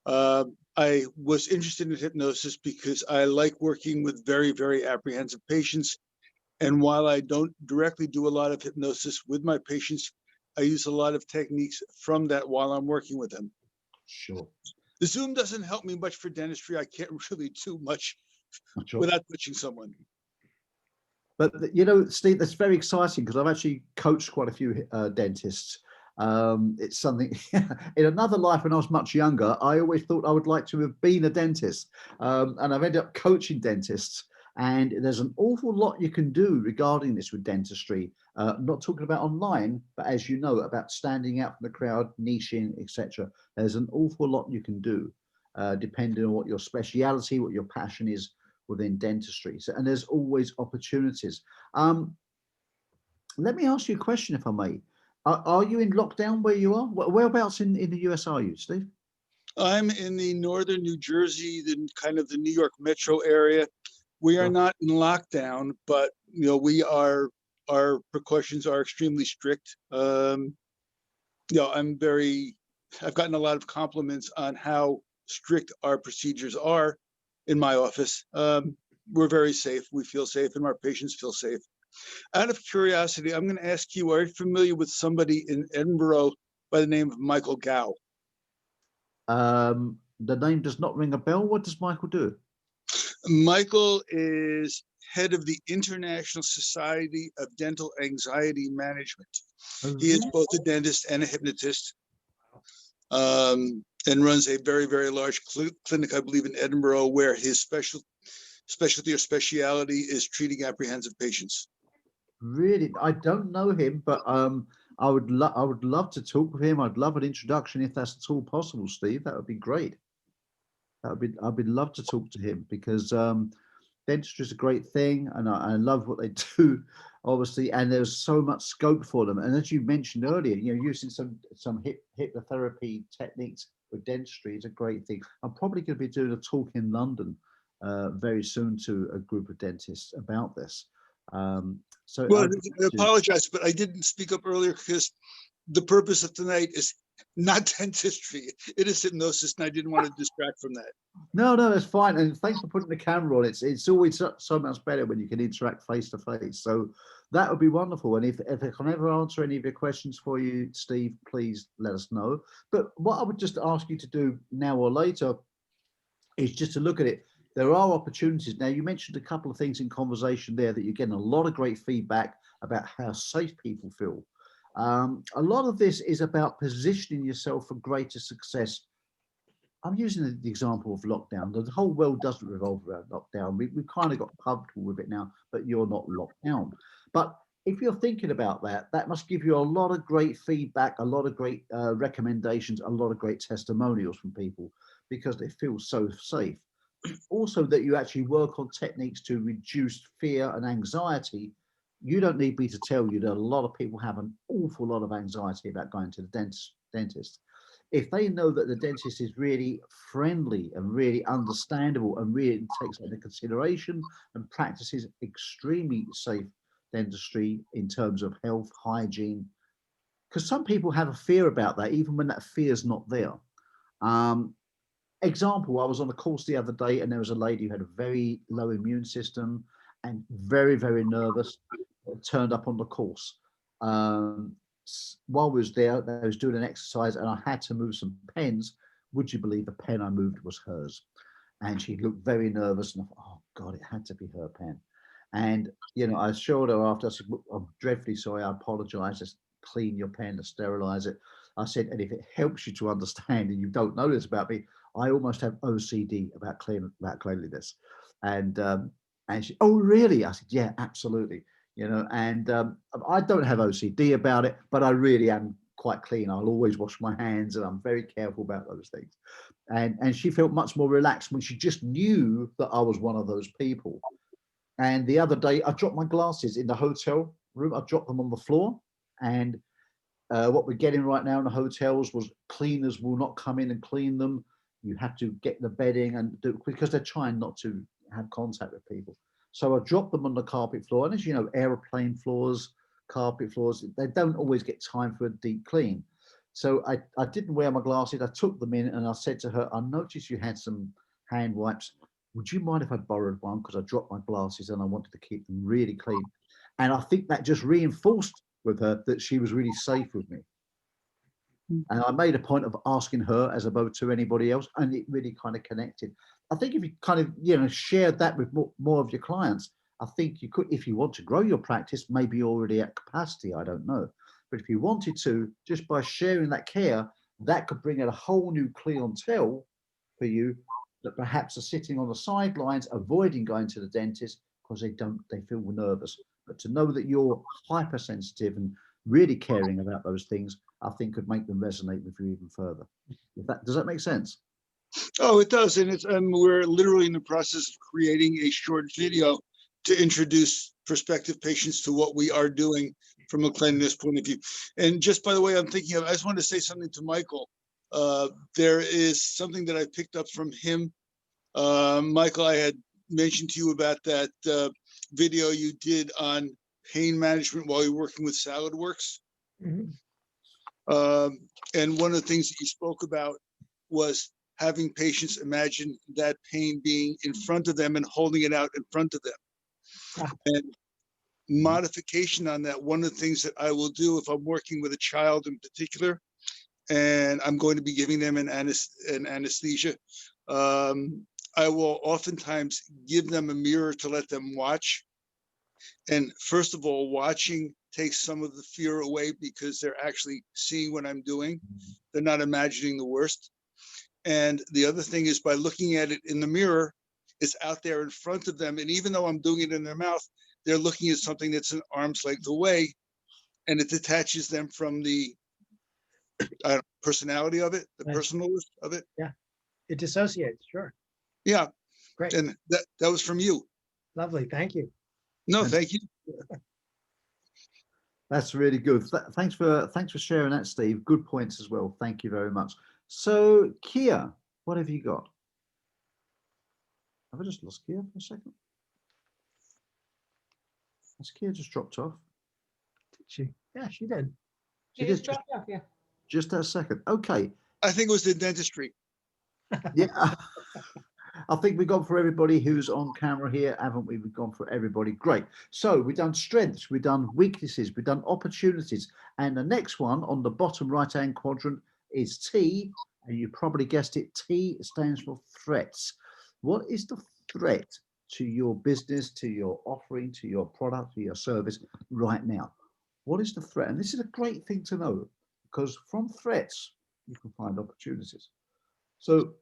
I was interested in hypnosis because I like working with very, very apprehensive patients. And while I don't directly do a lot of hypnosis with my patients, I use a lot of techniques from that while I'm working with them. Sure. The Zoom doesn't help me much for dentistry. I can't really do much Sure. without touching someone. But you know, Steve, that's very exciting because I've actually coached quite a few dentists. It's something in another life when I was much younger, I always thought I would like to have been a dentist. And I've ended up coaching dentists. And there's an awful lot you can do regarding this with dentistry. Not talking about online, but as you know, about standing out from the crowd, niching, etc. There's an awful lot you can do, depending on what your speciality, what your passion is within dentistry. So, and there's always opportunities. Let me ask you a question, if I may. Are you in lockdown where you are? Whereabouts in the US are you, Steve? I'm in the northern New Jersey, the kind of the New York metro area. We are not in lockdown, but you know, our precautions are extremely strict. You know, I've gotten a lot of compliments on how strict our procedures are in my office. We're very safe. We feel safe, and our patients feel safe. Out of curiosity, I'm going to ask you, are you familiar with somebody in Edinburgh by the name of Michael Gow? The name does not ring a bell. What does Michael do? Michael is head of the International Society of Dental Anxiety Management. He is both a dentist and a hypnotist, and runs a very, very large clinic, I believe, in Edinburgh, where his specialty or speciality is treating apprehensive patients. Really, I don't know him, but I would love to talk with him. I'd love an introduction if that's at all possible, Steve. That would be great. I'd love to talk to him because dentistry is a great thing, and I love what they do, obviously. And there's so much scope for them. And as you mentioned earlier, you know, using some hypnotherapy techniques with dentistry is a great thing. I'm probably going to be doing a talk in London very soon to a group of dentists about this. So well, I apologize, but I didn't speak up earlier because the purpose of tonight is not dentistry. It is hypnosis, and I didn't want to distract from that. No, that's fine. And thanks for putting the camera on. It's always so much better when you can interact face to face. So that would be wonderful. And if I can ever answer any of your questions for you, Steve, please let us know. But what I would just ask you to do now or later is just to look at it. There are opportunities. Now, you mentioned a couple of things in conversation there that you're getting a lot of great feedback about how safe people feel. A lot of this is about positioning yourself for greater success. I'm using the example of lockdown. The whole world doesn't revolve around lockdown. We've kind of got comfortable with it now, but you're not locked down. But if you're thinking about that, that must give you a lot of great feedback, a lot of great recommendations, a lot of great testimonials from people because they feel so safe. Also, that you actually work on techniques to reduce fear and anxiety. You don't need me to tell you that a lot of people have an awful lot of anxiety about going to the dentist. If they know that the dentist is really friendly and really understandable and really takes that into consideration and practices extremely safe dentistry in terms of health, hygiene, because some people have a fear about that, even when that fear is not there. Example, I was on a course the other day and there was a lady who had a very low immune system and very, very nervous, turned up on the course. While we was there, I was doing an exercise and I had to move some pens. Would you believe the pen I moved was hers? And she looked very nervous and I thought, oh God, it had to be her pen. And, you know, I assured her after, I said, I'm dreadfully sorry, I apologize, just clean your pen, to sterilize it. I said, and if it helps you to understand and you don't know this about me, I almost have OCD about cleanliness. And she, oh really? I said, yeah, absolutely. You know, and I don't have OCD about it, but I really am quite clean. I'll always wash my hands and I'm very careful about those things. And she felt much more relaxed when she just knew that I was one of those people. And the other day I dropped my glasses in the hotel room. I dropped them on the floor. And what we're getting right now in the hotels was cleaners will not come in and clean them. You have to get the bedding and do, because they're trying not to have contact with people. So I dropped them on the carpet floor. And as you know, aeroplane floors, carpet floors, they don't always get time for a deep clean. So I didn't wear my glasses. I took them in and I said to her, I noticed you had some hand wipes. Would you mind if I borrowed one? Because I dropped my glasses and I wanted to keep them really clean. And I think that just reinforced with her that she was really safe with me. And I made a point of asking her as opposed to anybody else, and it really kind of connected. I think if you kind of, shared that with more of your clients, I think you could, if you want to grow your practice, maybe you're already at capacity, I don't know. But if you wanted to, just by sharing that care, that could bring in a whole new clientele for you that perhaps are sitting on the sidelines, avoiding going to the dentist because they feel nervous. But to know that you're hypersensitive and really caring about those things, I think could make them resonate with you even further. Does that make sense? Oh, it does. And we're literally in the process of creating a short video to introduce prospective patients to what we are doing from a cleanliness point of view. And just by the way, I just wanted to say something to Michael. There is something that I picked up from him. Michael, I had mentioned to you about that video you did on pain management while you're working with SalidWorks. Mm-hmm. And one of the things that you spoke about was having patients imagine that pain being in front of them and holding it out in front of them. And modification on that, one of the things that I will do if I'm working with a child in particular, and I'm going to be giving them an anesthesia, I will oftentimes give them a mirror to let them watch. And first of all, watching takes some of the fear away because they're actually seeing what I'm doing. They're not imagining the worst. And the other thing is, by looking at it in the mirror, it's out there in front of them. And even though I'm doing it in their mouth, they're looking at something that's an arm's length away, and it detaches them from the personality of it, the personalness of it. Yeah, it dissociates, sure. Yeah, great. And that was from you. Lovely, thank you. No, thank you. That's really good. Thanks for sharing that, Steve. Good points as well. Thank you very much. So, Kia, what have you got? Have I just lost Kia for a second? Has Kia just dropped off? Did she? Yeah, she did. She just dropped off, yeah. Just a second. Okay. I think it was the dentistry. Yeah. I think we've gone for everybody who's on camera here, haven't we? We've gone for everybody. Great. So we've done strengths, we've done weaknesses, we've done opportunities. And the next one on the bottom right-hand quadrant is T, and you probably guessed it. T stands for threats. What is the threat to your business, to your offering, to your product, to your service right now? What is the threat? And this is a great thing to know, because from threats, you can find opportunities. So,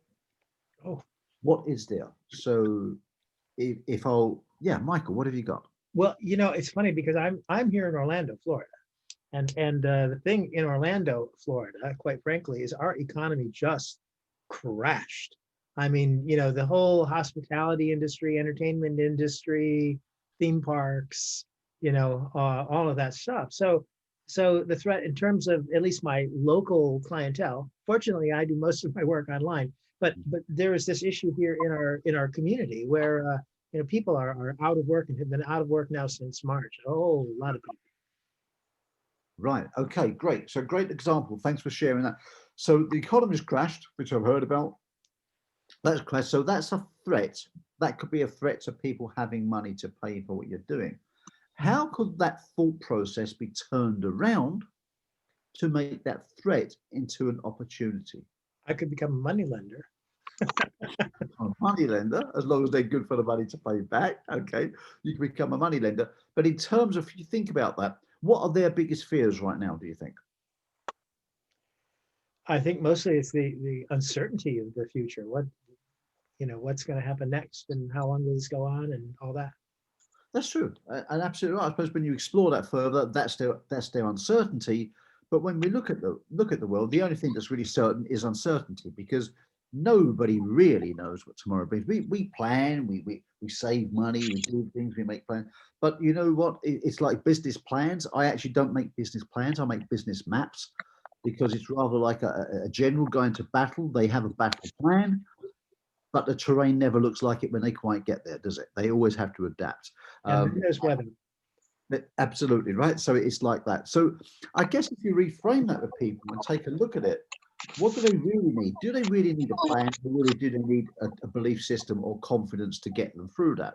what is there? So Michael, what have you got? Well, it's funny because I'm here in Orlando, Florida. And the thing in Orlando, Florida, quite frankly, is our economy just crashed. I mean, the whole hospitality industry, entertainment industry, theme parks, all of that stuff. So the threat in terms of at least my local clientele, fortunately, I do most of my work online, but there is this issue here in our community where people are out of work and have been out of work now since March. A whole lot of people. Right. Okay, great. So great example. Thanks for sharing that. So the economy's crashed, which I've heard about. That's crashed. So that's a threat. That could be a threat to people having money to pay for what you're doing. How could that thought process be turned around to make that threat into an opportunity? I could become a money lender. A money lender, as long as they're good for the money to pay back. Okay, you can become a money lender. But in terms of, if you think about that, what are their biggest fears right now, do you think? I think mostly it's the uncertainty of the future. What's going to happen next, and how long will this go on, and all that. That's true, and absolutely right. I suppose when you explore that further, that's their uncertainty. But when we look at the world, the only thing that's really certain is uncertainty, because nobody really knows what tomorrow brings. We plan, we save money, we do things, we make plans. But you know what? It's like business plans. I actually don't make business plans. I make business maps, because it's rather like a general going to battle. They have a battle plan, but the terrain never looks like it when they quite get there, does it? They always have to adapt. And there's weather. Absolutely right. So it's like that. So I guess if you reframe that with people and take a look at it, what do they really need? Do they really need a plan? Or really do they need a belief system or confidence to get them through that?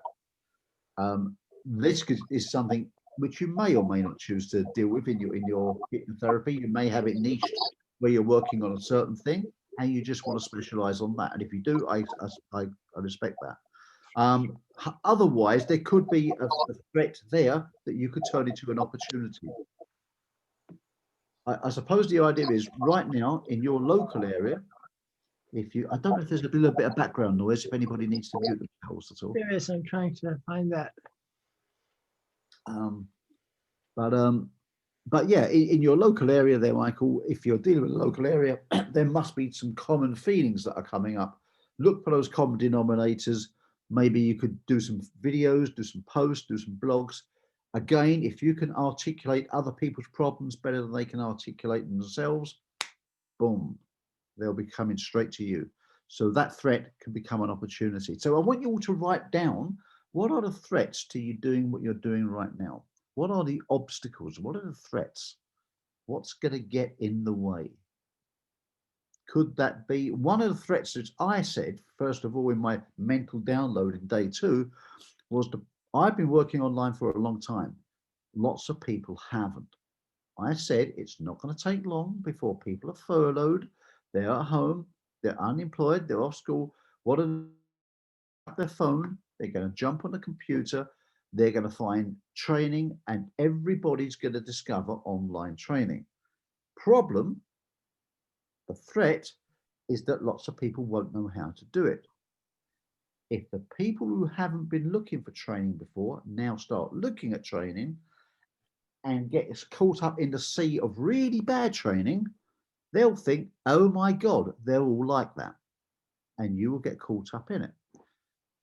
This is something which you may or may not choose to deal with in your hypnotherapy. You may have it niched where you're working on a certain thing and you just want to specialize on that. And if you do, I respect that. Otherwise, there could be a threat there that you could turn into an opportunity. I suppose the idea is right now in your local area, if you, I don't know if there's a little bit of background noise, if anybody needs to mute themselves at all. There is, I'm trying to find that. But yeah, in your local area there, Michael, if you're dealing with a local area, there must be some common feelings that are coming up. Look for those common denominators. Maybe you could do some videos, do some posts, do some blogs. Again, if you can articulate other people's problems better than they can articulate themselves, boom, they'll be coming straight to you. So that threat can become an opportunity. So I want you all to write down, what are the threats to you doing what you're doing right now? What are the obstacles? What are the threats? What's going to get in the way? Could that be one of the threats that I said, first of all, in my mental download in day 2, was I've been working online for a long time. Lots of people haven't. I said it's not going to take long before people are furloughed, they're at home, they're unemployed, they're off school. What are their phone? They're going to jump on the computer. They're going to find training, and everybody's going to discover online training. Problem, the threat is that lots of people won't know how to do it. If the people who haven't been looking for training before now start looking at training and get caught up in the sea of really bad training, they'll think, oh my God, they're all like that. And you will get caught up in it.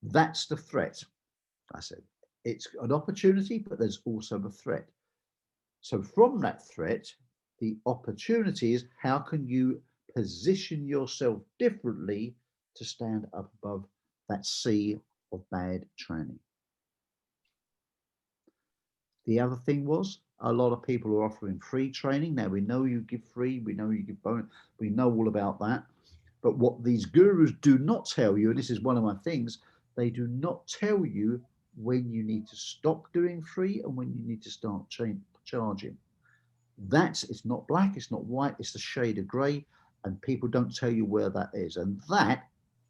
That's the threat. I said, it's an opportunity, but there's also a threat. So from that threat, the opportunity is how can you position yourself differently to stand up above that sea of bad training. The other thing was, a lot of people are offering free training. Now we know you give free, we know you give bonus, we know all about that. But what these gurus do not tell you, and this is one of my things, they do not tell you when you need to stop doing free and when you need to start charging. It's not black, it's not white, it's the shade of gray, and people don't tell you where that is. And that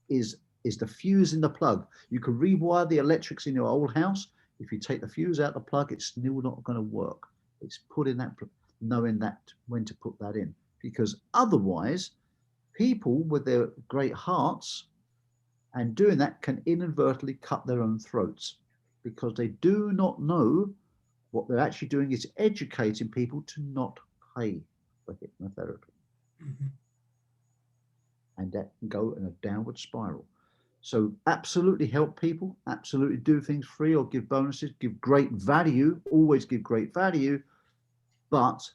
is the fuse in the plug. You can rewire the electrics in your old house. If you take the fuse out the plug, it's still not going to work. It's putting that, knowing that when to put that in, because otherwise people with their great hearts and doing that can inadvertently cut their own throats, because they do not know what they're actually doing is educating people to not pay for hypnotherapy. Mm-hmm. And that can go in a downward spiral. So absolutely help people, absolutely do things free or give bonuses, give great value, always give great value. But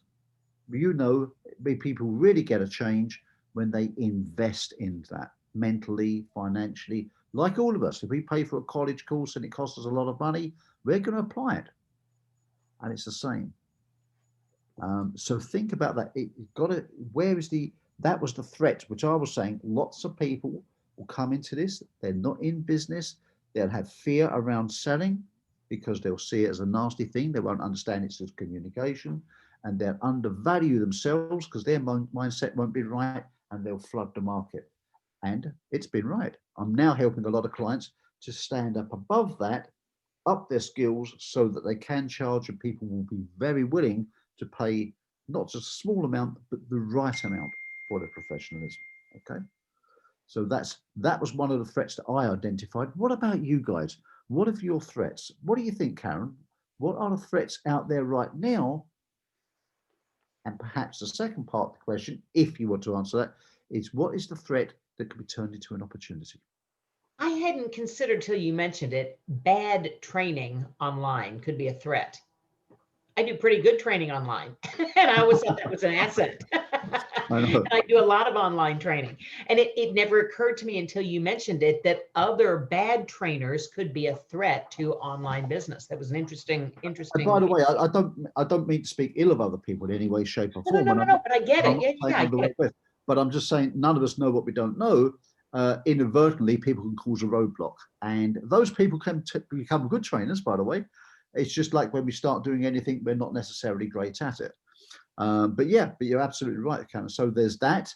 you know, people really get a change when they invest in that mentally, financially. Like all of us, if we pay for a college course and it costs us a lot of money, we're going to apply it. And it's the same. So think about that. That was the threat, which I was saying, lots of people will come into this. They're not in business. They'll have fear around selling because they'll see it as a nasty thing. They won't understand it's just communication, and they'll undervalue themselves because their mindset won't be right, and they'll flood the market. And it's been right. I'm now helping a lot of clients to stand up above that, up their skills so that they can charge, and people will be very willing to pay not just a small amount, but the right amount for their professionalism. Okay. So that was one of the threats that I identified. What about you guys? What are your threats? What do you think, Karen? What are the threats out there right now? And perhaps the second part of the question, if you want to answer that, is what is the threat that could be turned into an opportunity? I hadn't considered till you mentioned it. Bad training online could be a threat. I do pretty good training online, and I always thought that was an asset. And I do a lot of online training, and it never occurred to me until you mentioned it that other bad trainers could be a threat to online business. That was an interesting. And by the way, I don't mean to speak ill of other people in any way, shape, or form. No, but I get it. Yeah, I get it. But I'm just saying, none of us know what we don't know. Inadvertently, people can cause a roadblock, and those people can become good trainers, by the way. It's just like when we start doing anything, we're not necessarily great at it. But you're absolutely right, Karen. So there's that.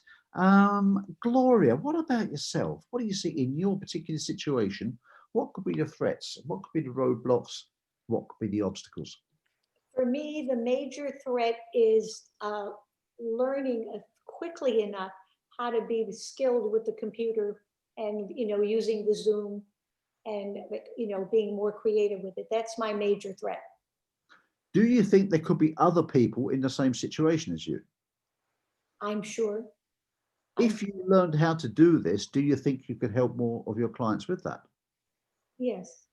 Gloria, what about yourself? What do you see in your particular situation? What could be the threats? What could be the roadblocks? What could be the obstacles? For me, the major threat is learning quickly enough how to be skilled with the computer and, using the Zoom and, being more creative with it. That's my major threat. Do you think there could be other people in the same situation as you? I'm sure. If you learned how to do this, do you think you could help more of your clients with that? Yes.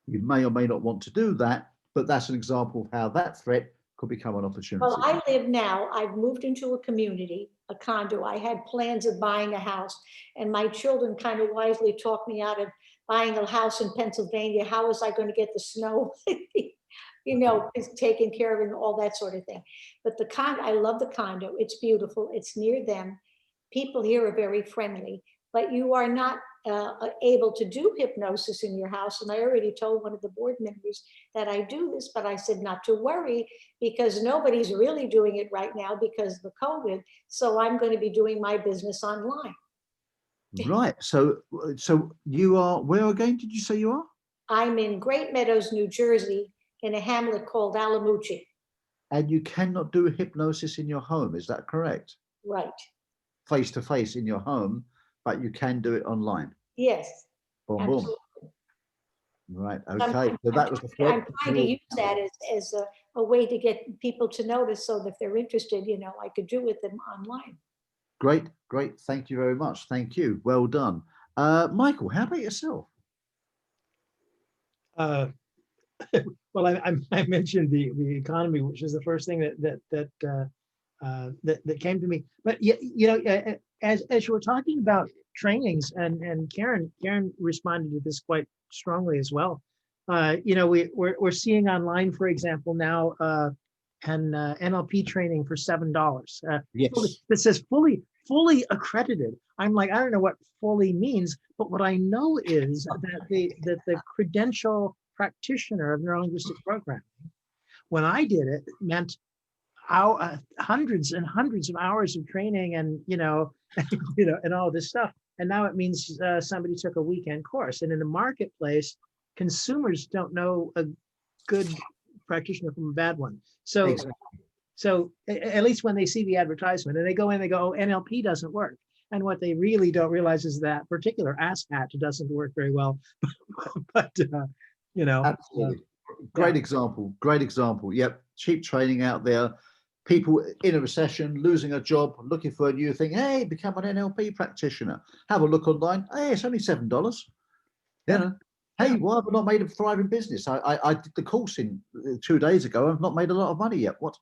You may or may not want to do that, but that's an example of how that threat could become an opportunity. Well, I live now, I've moved into a community, a condo. I had plans of buying a house, and my children kind of wisely talked me out of buying a house in Pennsylvania. How was I going to get the snow? Is taken care of and all that sort of thing. But the condo, I love the condo. It's beautiful. It's near them. People here are very friendly, but you are not able to do hypnosis in your house. And I already told one of the board members that I do this, but I said not to worry because nobody's really doing it right now because of the COVID. So I'm going to be doing my business online. Right. So you are, where again did you say you are? I'm in Great Meadows, New Jersey, in a hamlet called Alamucci. And you cannot do hypnosis in your home, is that correct? Right. Face to face in your home, but you can do it online. Yes. Boom, boom. Right. Okay. So that was the threat. I'm trying to use that as a way to get people to notice, so that if they're interested, I could do with them online. Great, great. Thank you very much. Thank you. Well done. Michael, how about yourself? Well, I mentioned the economy, which is the first thing that came to me. But as you were talking about trainings, and Karen responded to this quite strongly as well. We're seeing online, for example, now an NLP training for $7. Yes. That says fully accredited. I'm like, I don't know what fully means, but what I know is that the credential practitioner of neurolinguistic programming, when I did it, meant hundreds and hundreds of hours of training and and all this stuff. And now it means somebody took a weekend course. And in the marketplace, consumers don't know a good practitioner from a bad one. So exactly. So at least when they see the advertisement and they go in, they go, oh, NLP doesn't work. And what they really don't realize is that particular ASCAT doesn't work very well. But absolutely. Great example. Great example. Yep. Cheap training out there. People in a recession, losing a job, looking for a new thing. Hey, become an NLP practitioner. Have a look online. Hey, it's only $7. Hey, why have I not made a thriving business? I did the course in 2 days ago. I've not made a lot of money yet. What's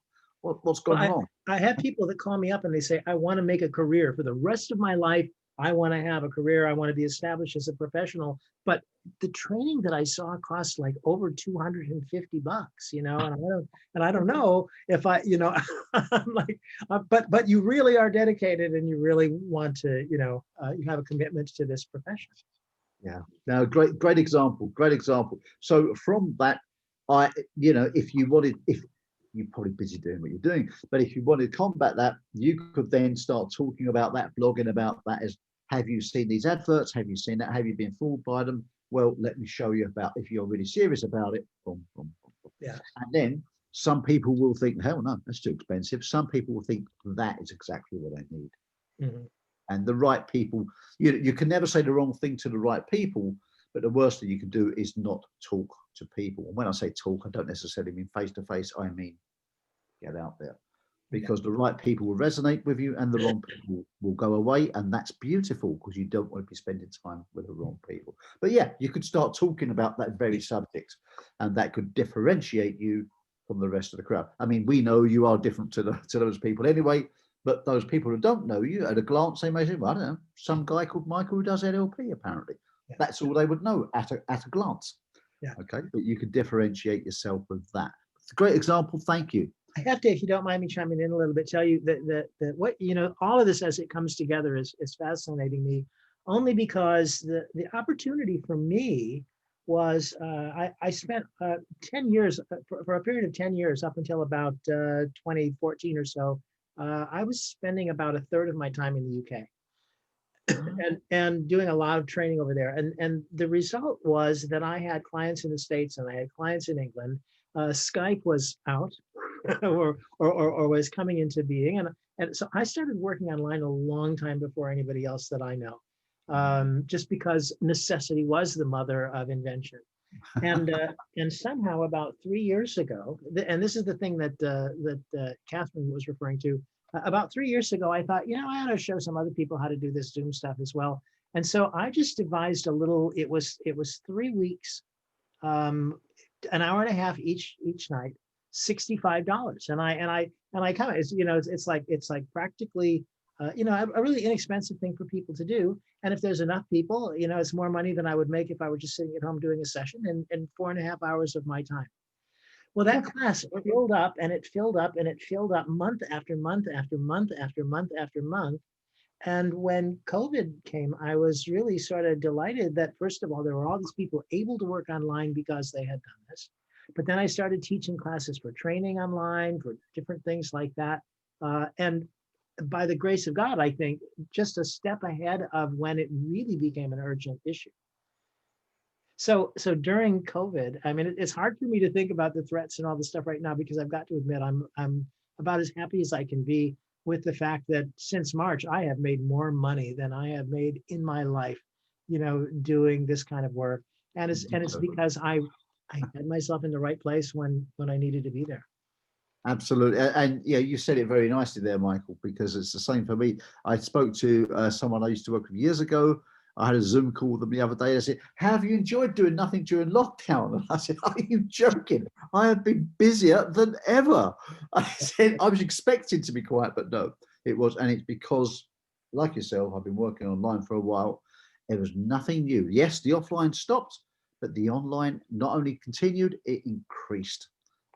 gone wrong? I have people that call me up and they say, I want to make a career for the rest of my life. I want to have a career. I want to be established as a professional. But the training that I saw cost like over $250, and I don't know if I'm like, but you really are dedicated and you really want to, you have a commitment to this profession. Yeah. Now, great example. So from that, if you're probably busy doing what you're doing, but if you wanted to combat that, you could then start talking about that, blogging about that as, have you seen these adverts? Have you seen that? Have you been fooled by them? Well, let me show you about, if you're really serious about it. Boom, boom, boom, boom. Yeah. And then some people will think, hell no, that's too expensive. Some people will think that is exactly what I need. Mm-hmm. And the right people, you can never say the wrong thing to the right people, but the worst thing you can do is not talk to people. And when I say talk, I don't necessarily mean face to face. I mean, get out there, because the right people will resonate with you and the wrong people will go away. And that's beautiful, because you don't want to be spending time with the wrong people. But yeah, you could start talking about that very subject, and that could differentiate you from the rest of the crowd. I mean, we know you are different to those people anyway, but those people who don't know you, at a glance, they may say, well, I don't know, some guy called Michael who does NLP, apparently. Yeah. That's all they would know at a glance. Yeah. Okay, but you could differentiate yourself with that. It's a great example. Thank you. I have to, if you don't mind me chiming in a little bit, tell you that what, all of this as it comes together is fascinating me, only because the opportunity for me was I spent 10 years, for a period of 10 years, up until about 2014 or so, I was spending about a third of my time in the UK. And doing a lot of training over there. And the result was that I had clients in the States and I had clients in England. Skype was out or was coming into being. And so I started working online a long time before anybody else that I know, just because necessity was the mother of invention. And somehow about 3 years ago, and this is the thing that Catherine was referring to, about 3 years ago, I thought, I ought to show some other people how to do this Zoom stuff as well. And so I just devised a little, it was 3 weeks, an hour and a half each night, $65. And I kind of, it's like practically, a really inexpensive thing for people to do. And if there's enough people, it's more money than I would make if I were just sitting at home doing a session in 4.5 hours of my time. Well, that class filled up and it filled up and it filled up month after month after month after month after month. And when COVID came, I was really sort of delighted that, first of all, there were all these people able to work online because they had done this. But then I started teaching classes for training online, for different things like that. And by the grace of God, I think just a step ahead of when it really became an urgent issue. So during COVID, I mean, it's hard for me to think about the threats and all this stuff right now, because I've got to admit, I'm about as happy as I can be with the fact that since March, I have made more money than I have made in my life, doing this kind of work. And it's because I had myself in the right place when I needed to be there. Absolutely. And yeah, you said it very nicely there, Michael, because it's the same for me. I spoke to someone I used to work with years ago. I had a Zoom call with them the other day. I said, "How have you enjoyed doing nothing during lockdown?" And I said, "Are you joking? I have been busier than ever." I said, I was expecting to be quiet, but no, it was. And it's because, like yourself, I've been working online for a while. It was nothing new. Yes, the offline stopped, but the online not only continued, it increased.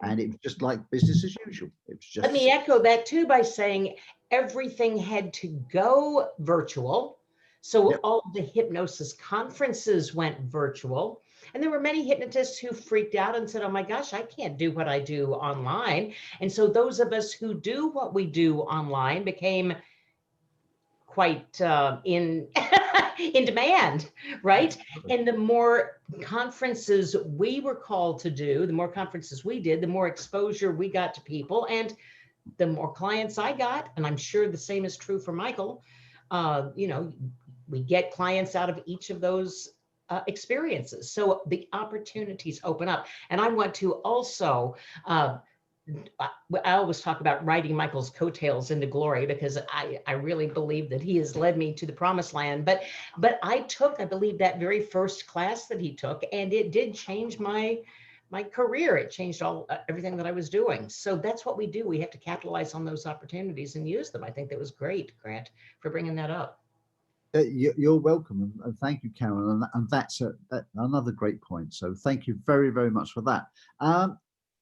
And it was just like business as usual. It was just. Let me echo that too by saying everything had to go virtual. So yep. All the hypnosis conferences went virtual. And there were many hypnotists who freaked out and said, "Oh my gosh, I can't do what I do online." And so those of us who do what we do online became quite in demand, right? And the more conferences we were called to do, the more conferences we did, the more exposure we got to people, and the more clients I got. And I'm sure the same is true for Michael. We get clients out of each of those experiences. So the opportunities open up. And I want to also, I always talk about riding Michael's coattails into glory, because I really believe that he has led me to the promised land. But I took, I believe, that very first class that he took, and it did change my career. It changed everything that I was doing. So that's what we do. We have to capitalize on those opportunities and use them. I think that was great, Grant, for bringing that up. You're welcome, and thank you, Karen. And that's another great point. So thank you very, very much for that.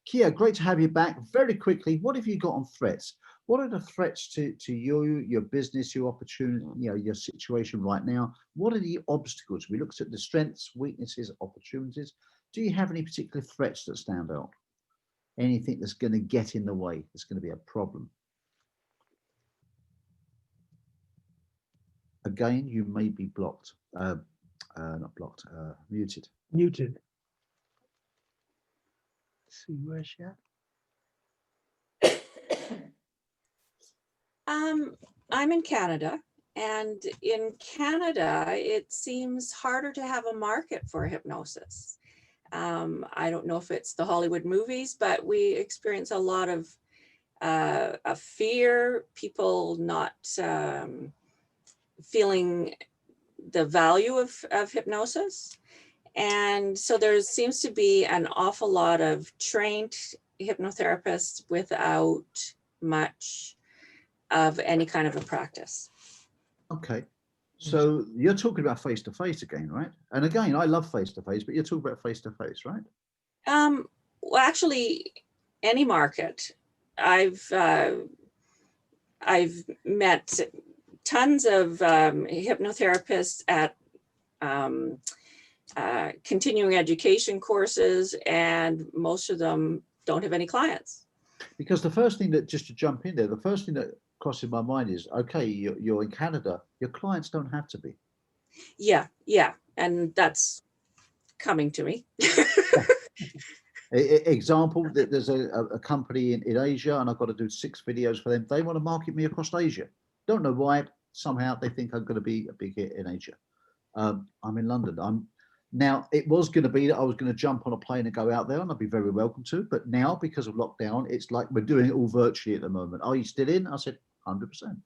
Kia, great to have you back. Very quickly, what have you got on threats? What are the threats to you, your business, your opportunity, your situation right now? What are the obstacles? We looked at the strengths, weaknesses, opportunities. Do you have any particular threats that stand out? Anything that's going to get in the way, that's going to be a problem? Again, you may be blocked, not blocked, muted. Muted. Let's see, where's she at? I'm in Canada, and in Canada, it seems harder to have a market for hypnosis. I don't know if it's the Hollywood movies, but we experience a lot of fear, people not feeling the value of hypnosis. And so there seems to be an awful lot of trained hypnotherapists without much of any kind of a practice. Okay. So you're talking about face-to-face again, right? And again, I love face-to-face, but you're talking about face-to-face, right? Well, actually, any market. I've met tons of hypnotherapists at continuing education courses, and most of them don't have any clients. Because the first thing that, just to jump in there, the first thing that crosses my mind is, okay, you're in Canada, your clients don't have to be. Yeah, and that's coming to me. Example, that there's a company in Asia, and I've got to do 6 videos for them. They want to market me across Asia. Don't know why. Somehow they think I'm going to be a big hit in Asia. I'm in London. Now, it was going to be that I was going to jump on a plane and go out there, and I'd be very welcome to. But now, because of lockdown, it's like we're doing it all virtually at the moment. Are you still in? I said 100%.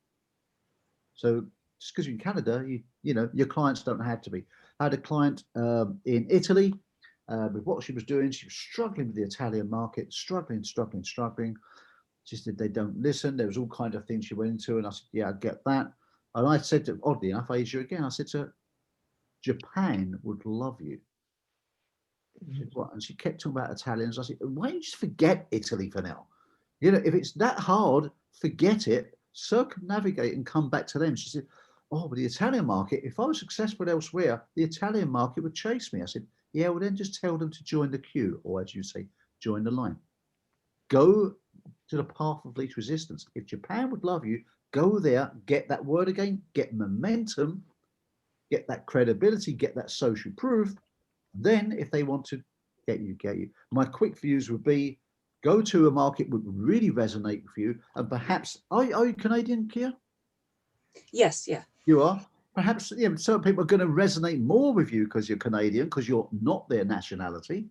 So just because you're in Canada, you know, your clients don't have to be. I had a client in Italy with what she was doing. She was struggling with the Italian market, struggling. She said they don't listen. There was all kinds of things she went into, and I said, yeah, I get that. And I said to, oddly enough, Asia again, I said to her, Japan would love you. She said, what? And she kept talking about Italians. I said, why don't you just forget Italy for now? You know, if it's that hard, forget it, circumnavigate and come back to them. She said, oh, but the Italian market, if I was successful elsewhere, the Italian market would chase me. I said, yeah, well then just tell them to join the queue, or as you say, join the line. Go to the path of least resistance. If Japan would love you, go there, get that word again, get momentum, get that credibility, get that social proof. Then if they want to get you. My quick views would be, go to a market would really resonate with you, and perhaps, are you Canadian, Kia? Yes, yeah. You are? Perhaps, yeah, certain people are going to resonate more with you because you're Canadian, because you're not their nationality.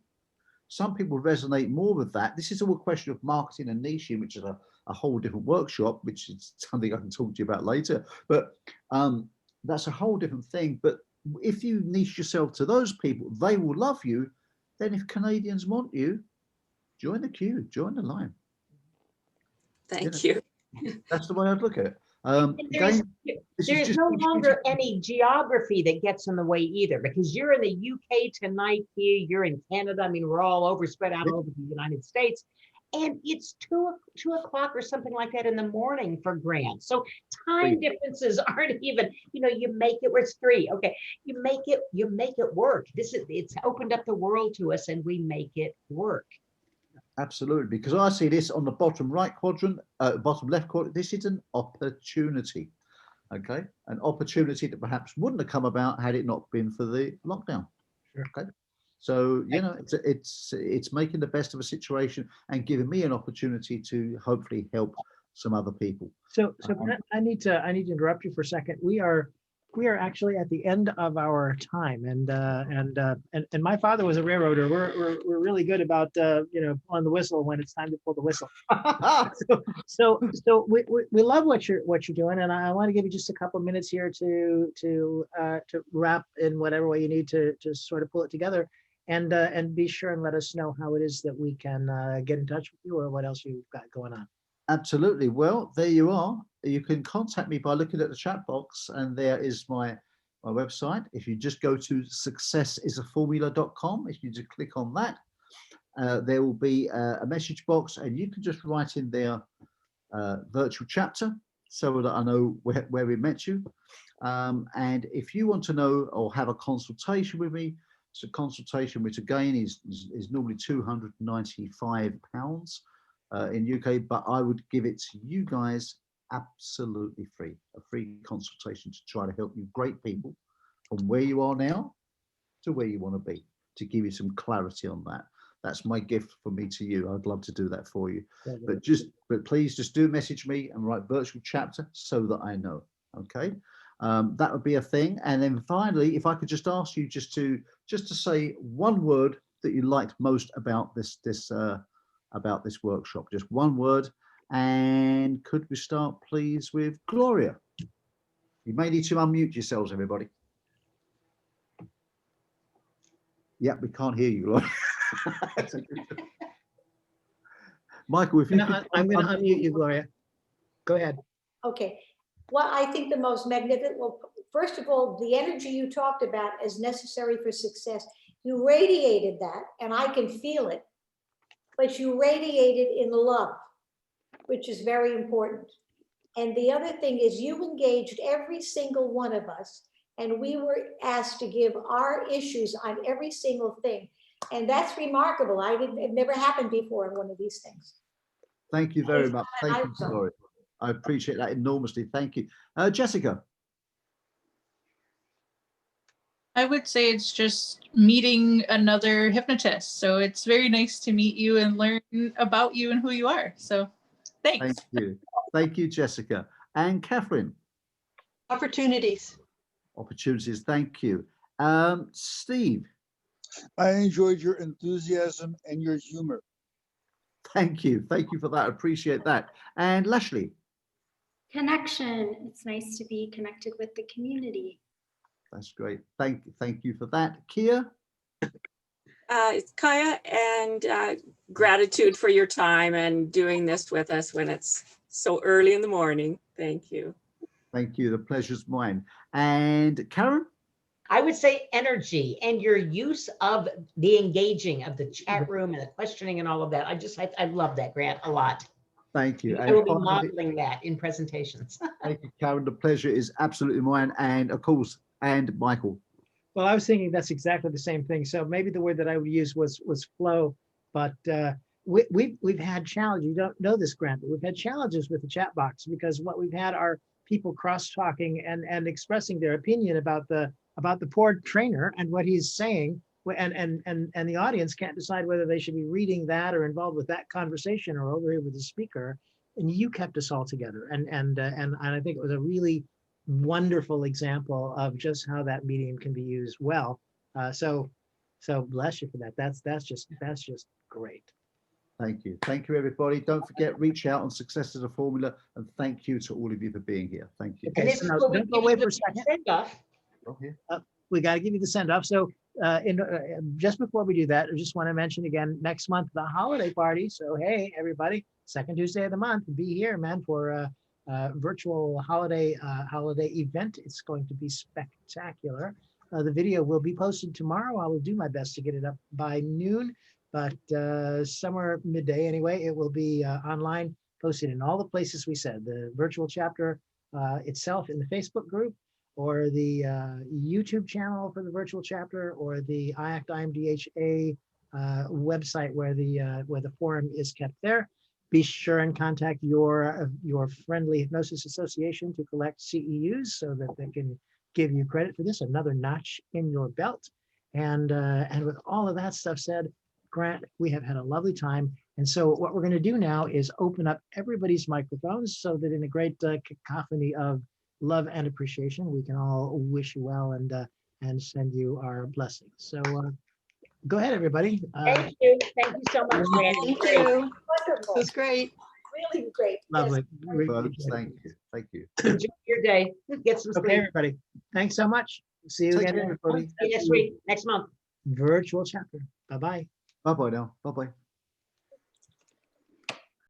Some people resonate more with that. This is all a question of marketing and niching, which is a whole different workshop, which is something I can talk to you about later. But that's a whole different thing. But if you niche yourself to those people, they will love you. Then if Canadians want you, join the queue, join the line. Thank you. That's the way I'd look at it. There's no longer any geography that gets in the way either, because you're in the UK tonight, here, you're in Canada. I mean, we're all over, spread out over the United States. And it's 2 o'clock or something like that in the morning for Grant. So time differences aren't even, you know, you make it where it's 3. Okay, you make it work. It's opened up the world to us, and we make it work. Absolutely, because I see this on the bottom right quadrant, bottom left quadrant. This is an opportunity, okay? An opportunity that perhaps wouldn't have come about had it not been for the lockdown. Sure. Okay, so you know, it's making the best of a situation and giving me an opportunity to hopefully help some other people. So I need to interrupt you for a second. We are actually at the end of our time, and my father was a railroader. We're really good about you know, pulling the whistle when it's time to pull the whistle. so we love what you're doing, and I want to give you just a couple of minutes here to wrap in whatever way you need to sort of pull it together, and be sure and let us know how it is that we can get in touch with you, or what else you've got going on. Absolutely. Well, there you are. You can contact me by looking at the chat box, and there is my website. If you just go to successisaformula.com, if you just click on that, there will be a message box, and you can just write in there virtual chapter, so that I know where we met you. And if you want to know or have a consultation with me, so consultation, which again is normally £295 in UK, but I would give it to you guys absolutely free, a free consultation to try to help you, great people, from where you are now to where you want to be, to give you some clarity on that. That's my gift from me to you. I'd love to do that for you. But please just do message me and write virtual chapter so that I know. Okay, that would be a thing. And then finally, if I could just ask you just to say one word that you liked most about this workshop, just one word. And could we start please with Gloria? You may need to unmute yourselves, everybody. Yeah, we can't hear you, Gloria. Michael, if you could, I'm going to unmute you, Gloria. Go ahead. Okay. Well, I think the most magnificent, well, first of all, the energy you talked about as necessary for success, you radiated that, and I can feel it, but you radiated in love, which is very important. And the other thing is you engaged every single one of us And we were asked to give our issues on every single thing. And that's remarkable. It never happened before in one of these things. Thank you very much. Thank you, So- Gloria. I appreciate that enormously. Thank you. Jessica. I would say it's just meeting another hypnotist. So it's very nice to meet you and learn about you and who you are. So thanks. Thank you. Thank you, Jessica. And Catherine. Opportunities. Opportunities. Thank you. Steve. I enjoyed your enthusiasm and your humor. Thank you. Thank you for that. I appreciate that. And Leslie. Connection. It's nice to be connected with the community. That's great. Thank you for that. Kia. It's Kaya, and gratitude for your time and doing this with us when it's so early in the morning. Thank you. Thank you. The pleasure's mine. And Karen. I would say energy and your use of the engaging of the chat room and the questioning and all of that. I love that, Grant, a lot. Thank you. I will be modeling that in presentations. Thank you, Karen. The pleasure is absolutely mine. And of course, and Michael. Well, I was thinking that's exactly the same thing. So maybe the word that I would use was flow, but we've had challenges. You don't know this, Grant, but we've had challenges with the chat box because what we've had are people cross-talking and expressing their opinion about the poor trainer and what he's saying, and the audience can't decide whether they should be reading that or involved with that conversation or over here with the speaker. And you kept us all together, and I think it was a really wonderful example of just how that medium can be used well. So bless you for that. That's just great. Thank you. Thank you, everybody. Don't forget, reach out on Success as a Formula, and thank you to all of you for being here. Thank you. Okay, so now, don't go away for a second. We got to give you the send off. So just before we do that, I just want to mention again, next month, the holiday party. So, hey, everybody, second Tuesday of the month, be here, man, for virtual holiday event. It's going to be spectacular. The video will be posted tomorrow. I will do my best to get it up by noon, but somewhere midday anyway, it will be online, posted in all the places we said, the virtual chapter itself in the Facebook group, or the YouTube channel for the virtual chapter, or the IACT IMDHA website where the forum is kept there. Be sure and contact your friendly hypnosis association to collect CEUs so that they can give you credit for this, another notch in your belt. And with all of that stuff said, Grant, we have had a lovely time. And so what we're going to do now is open up everybody's microphones so that in a great cacophony of love and appreciation, we can all wish you well and send you our blessings. So go ahead, everybody. Thank you. Thank you so much, Grant. Thank Great. you. Wonderful. It was great. Really great. Lovely. Thank you. Thank you. Enjoy your day. Get some Okay, sleep. everybody. Thanks so much. See you Take again, care. everybody. See you next week, next month. Virtual chapter. Bye-bye. Bye-bye now. Bye-bye.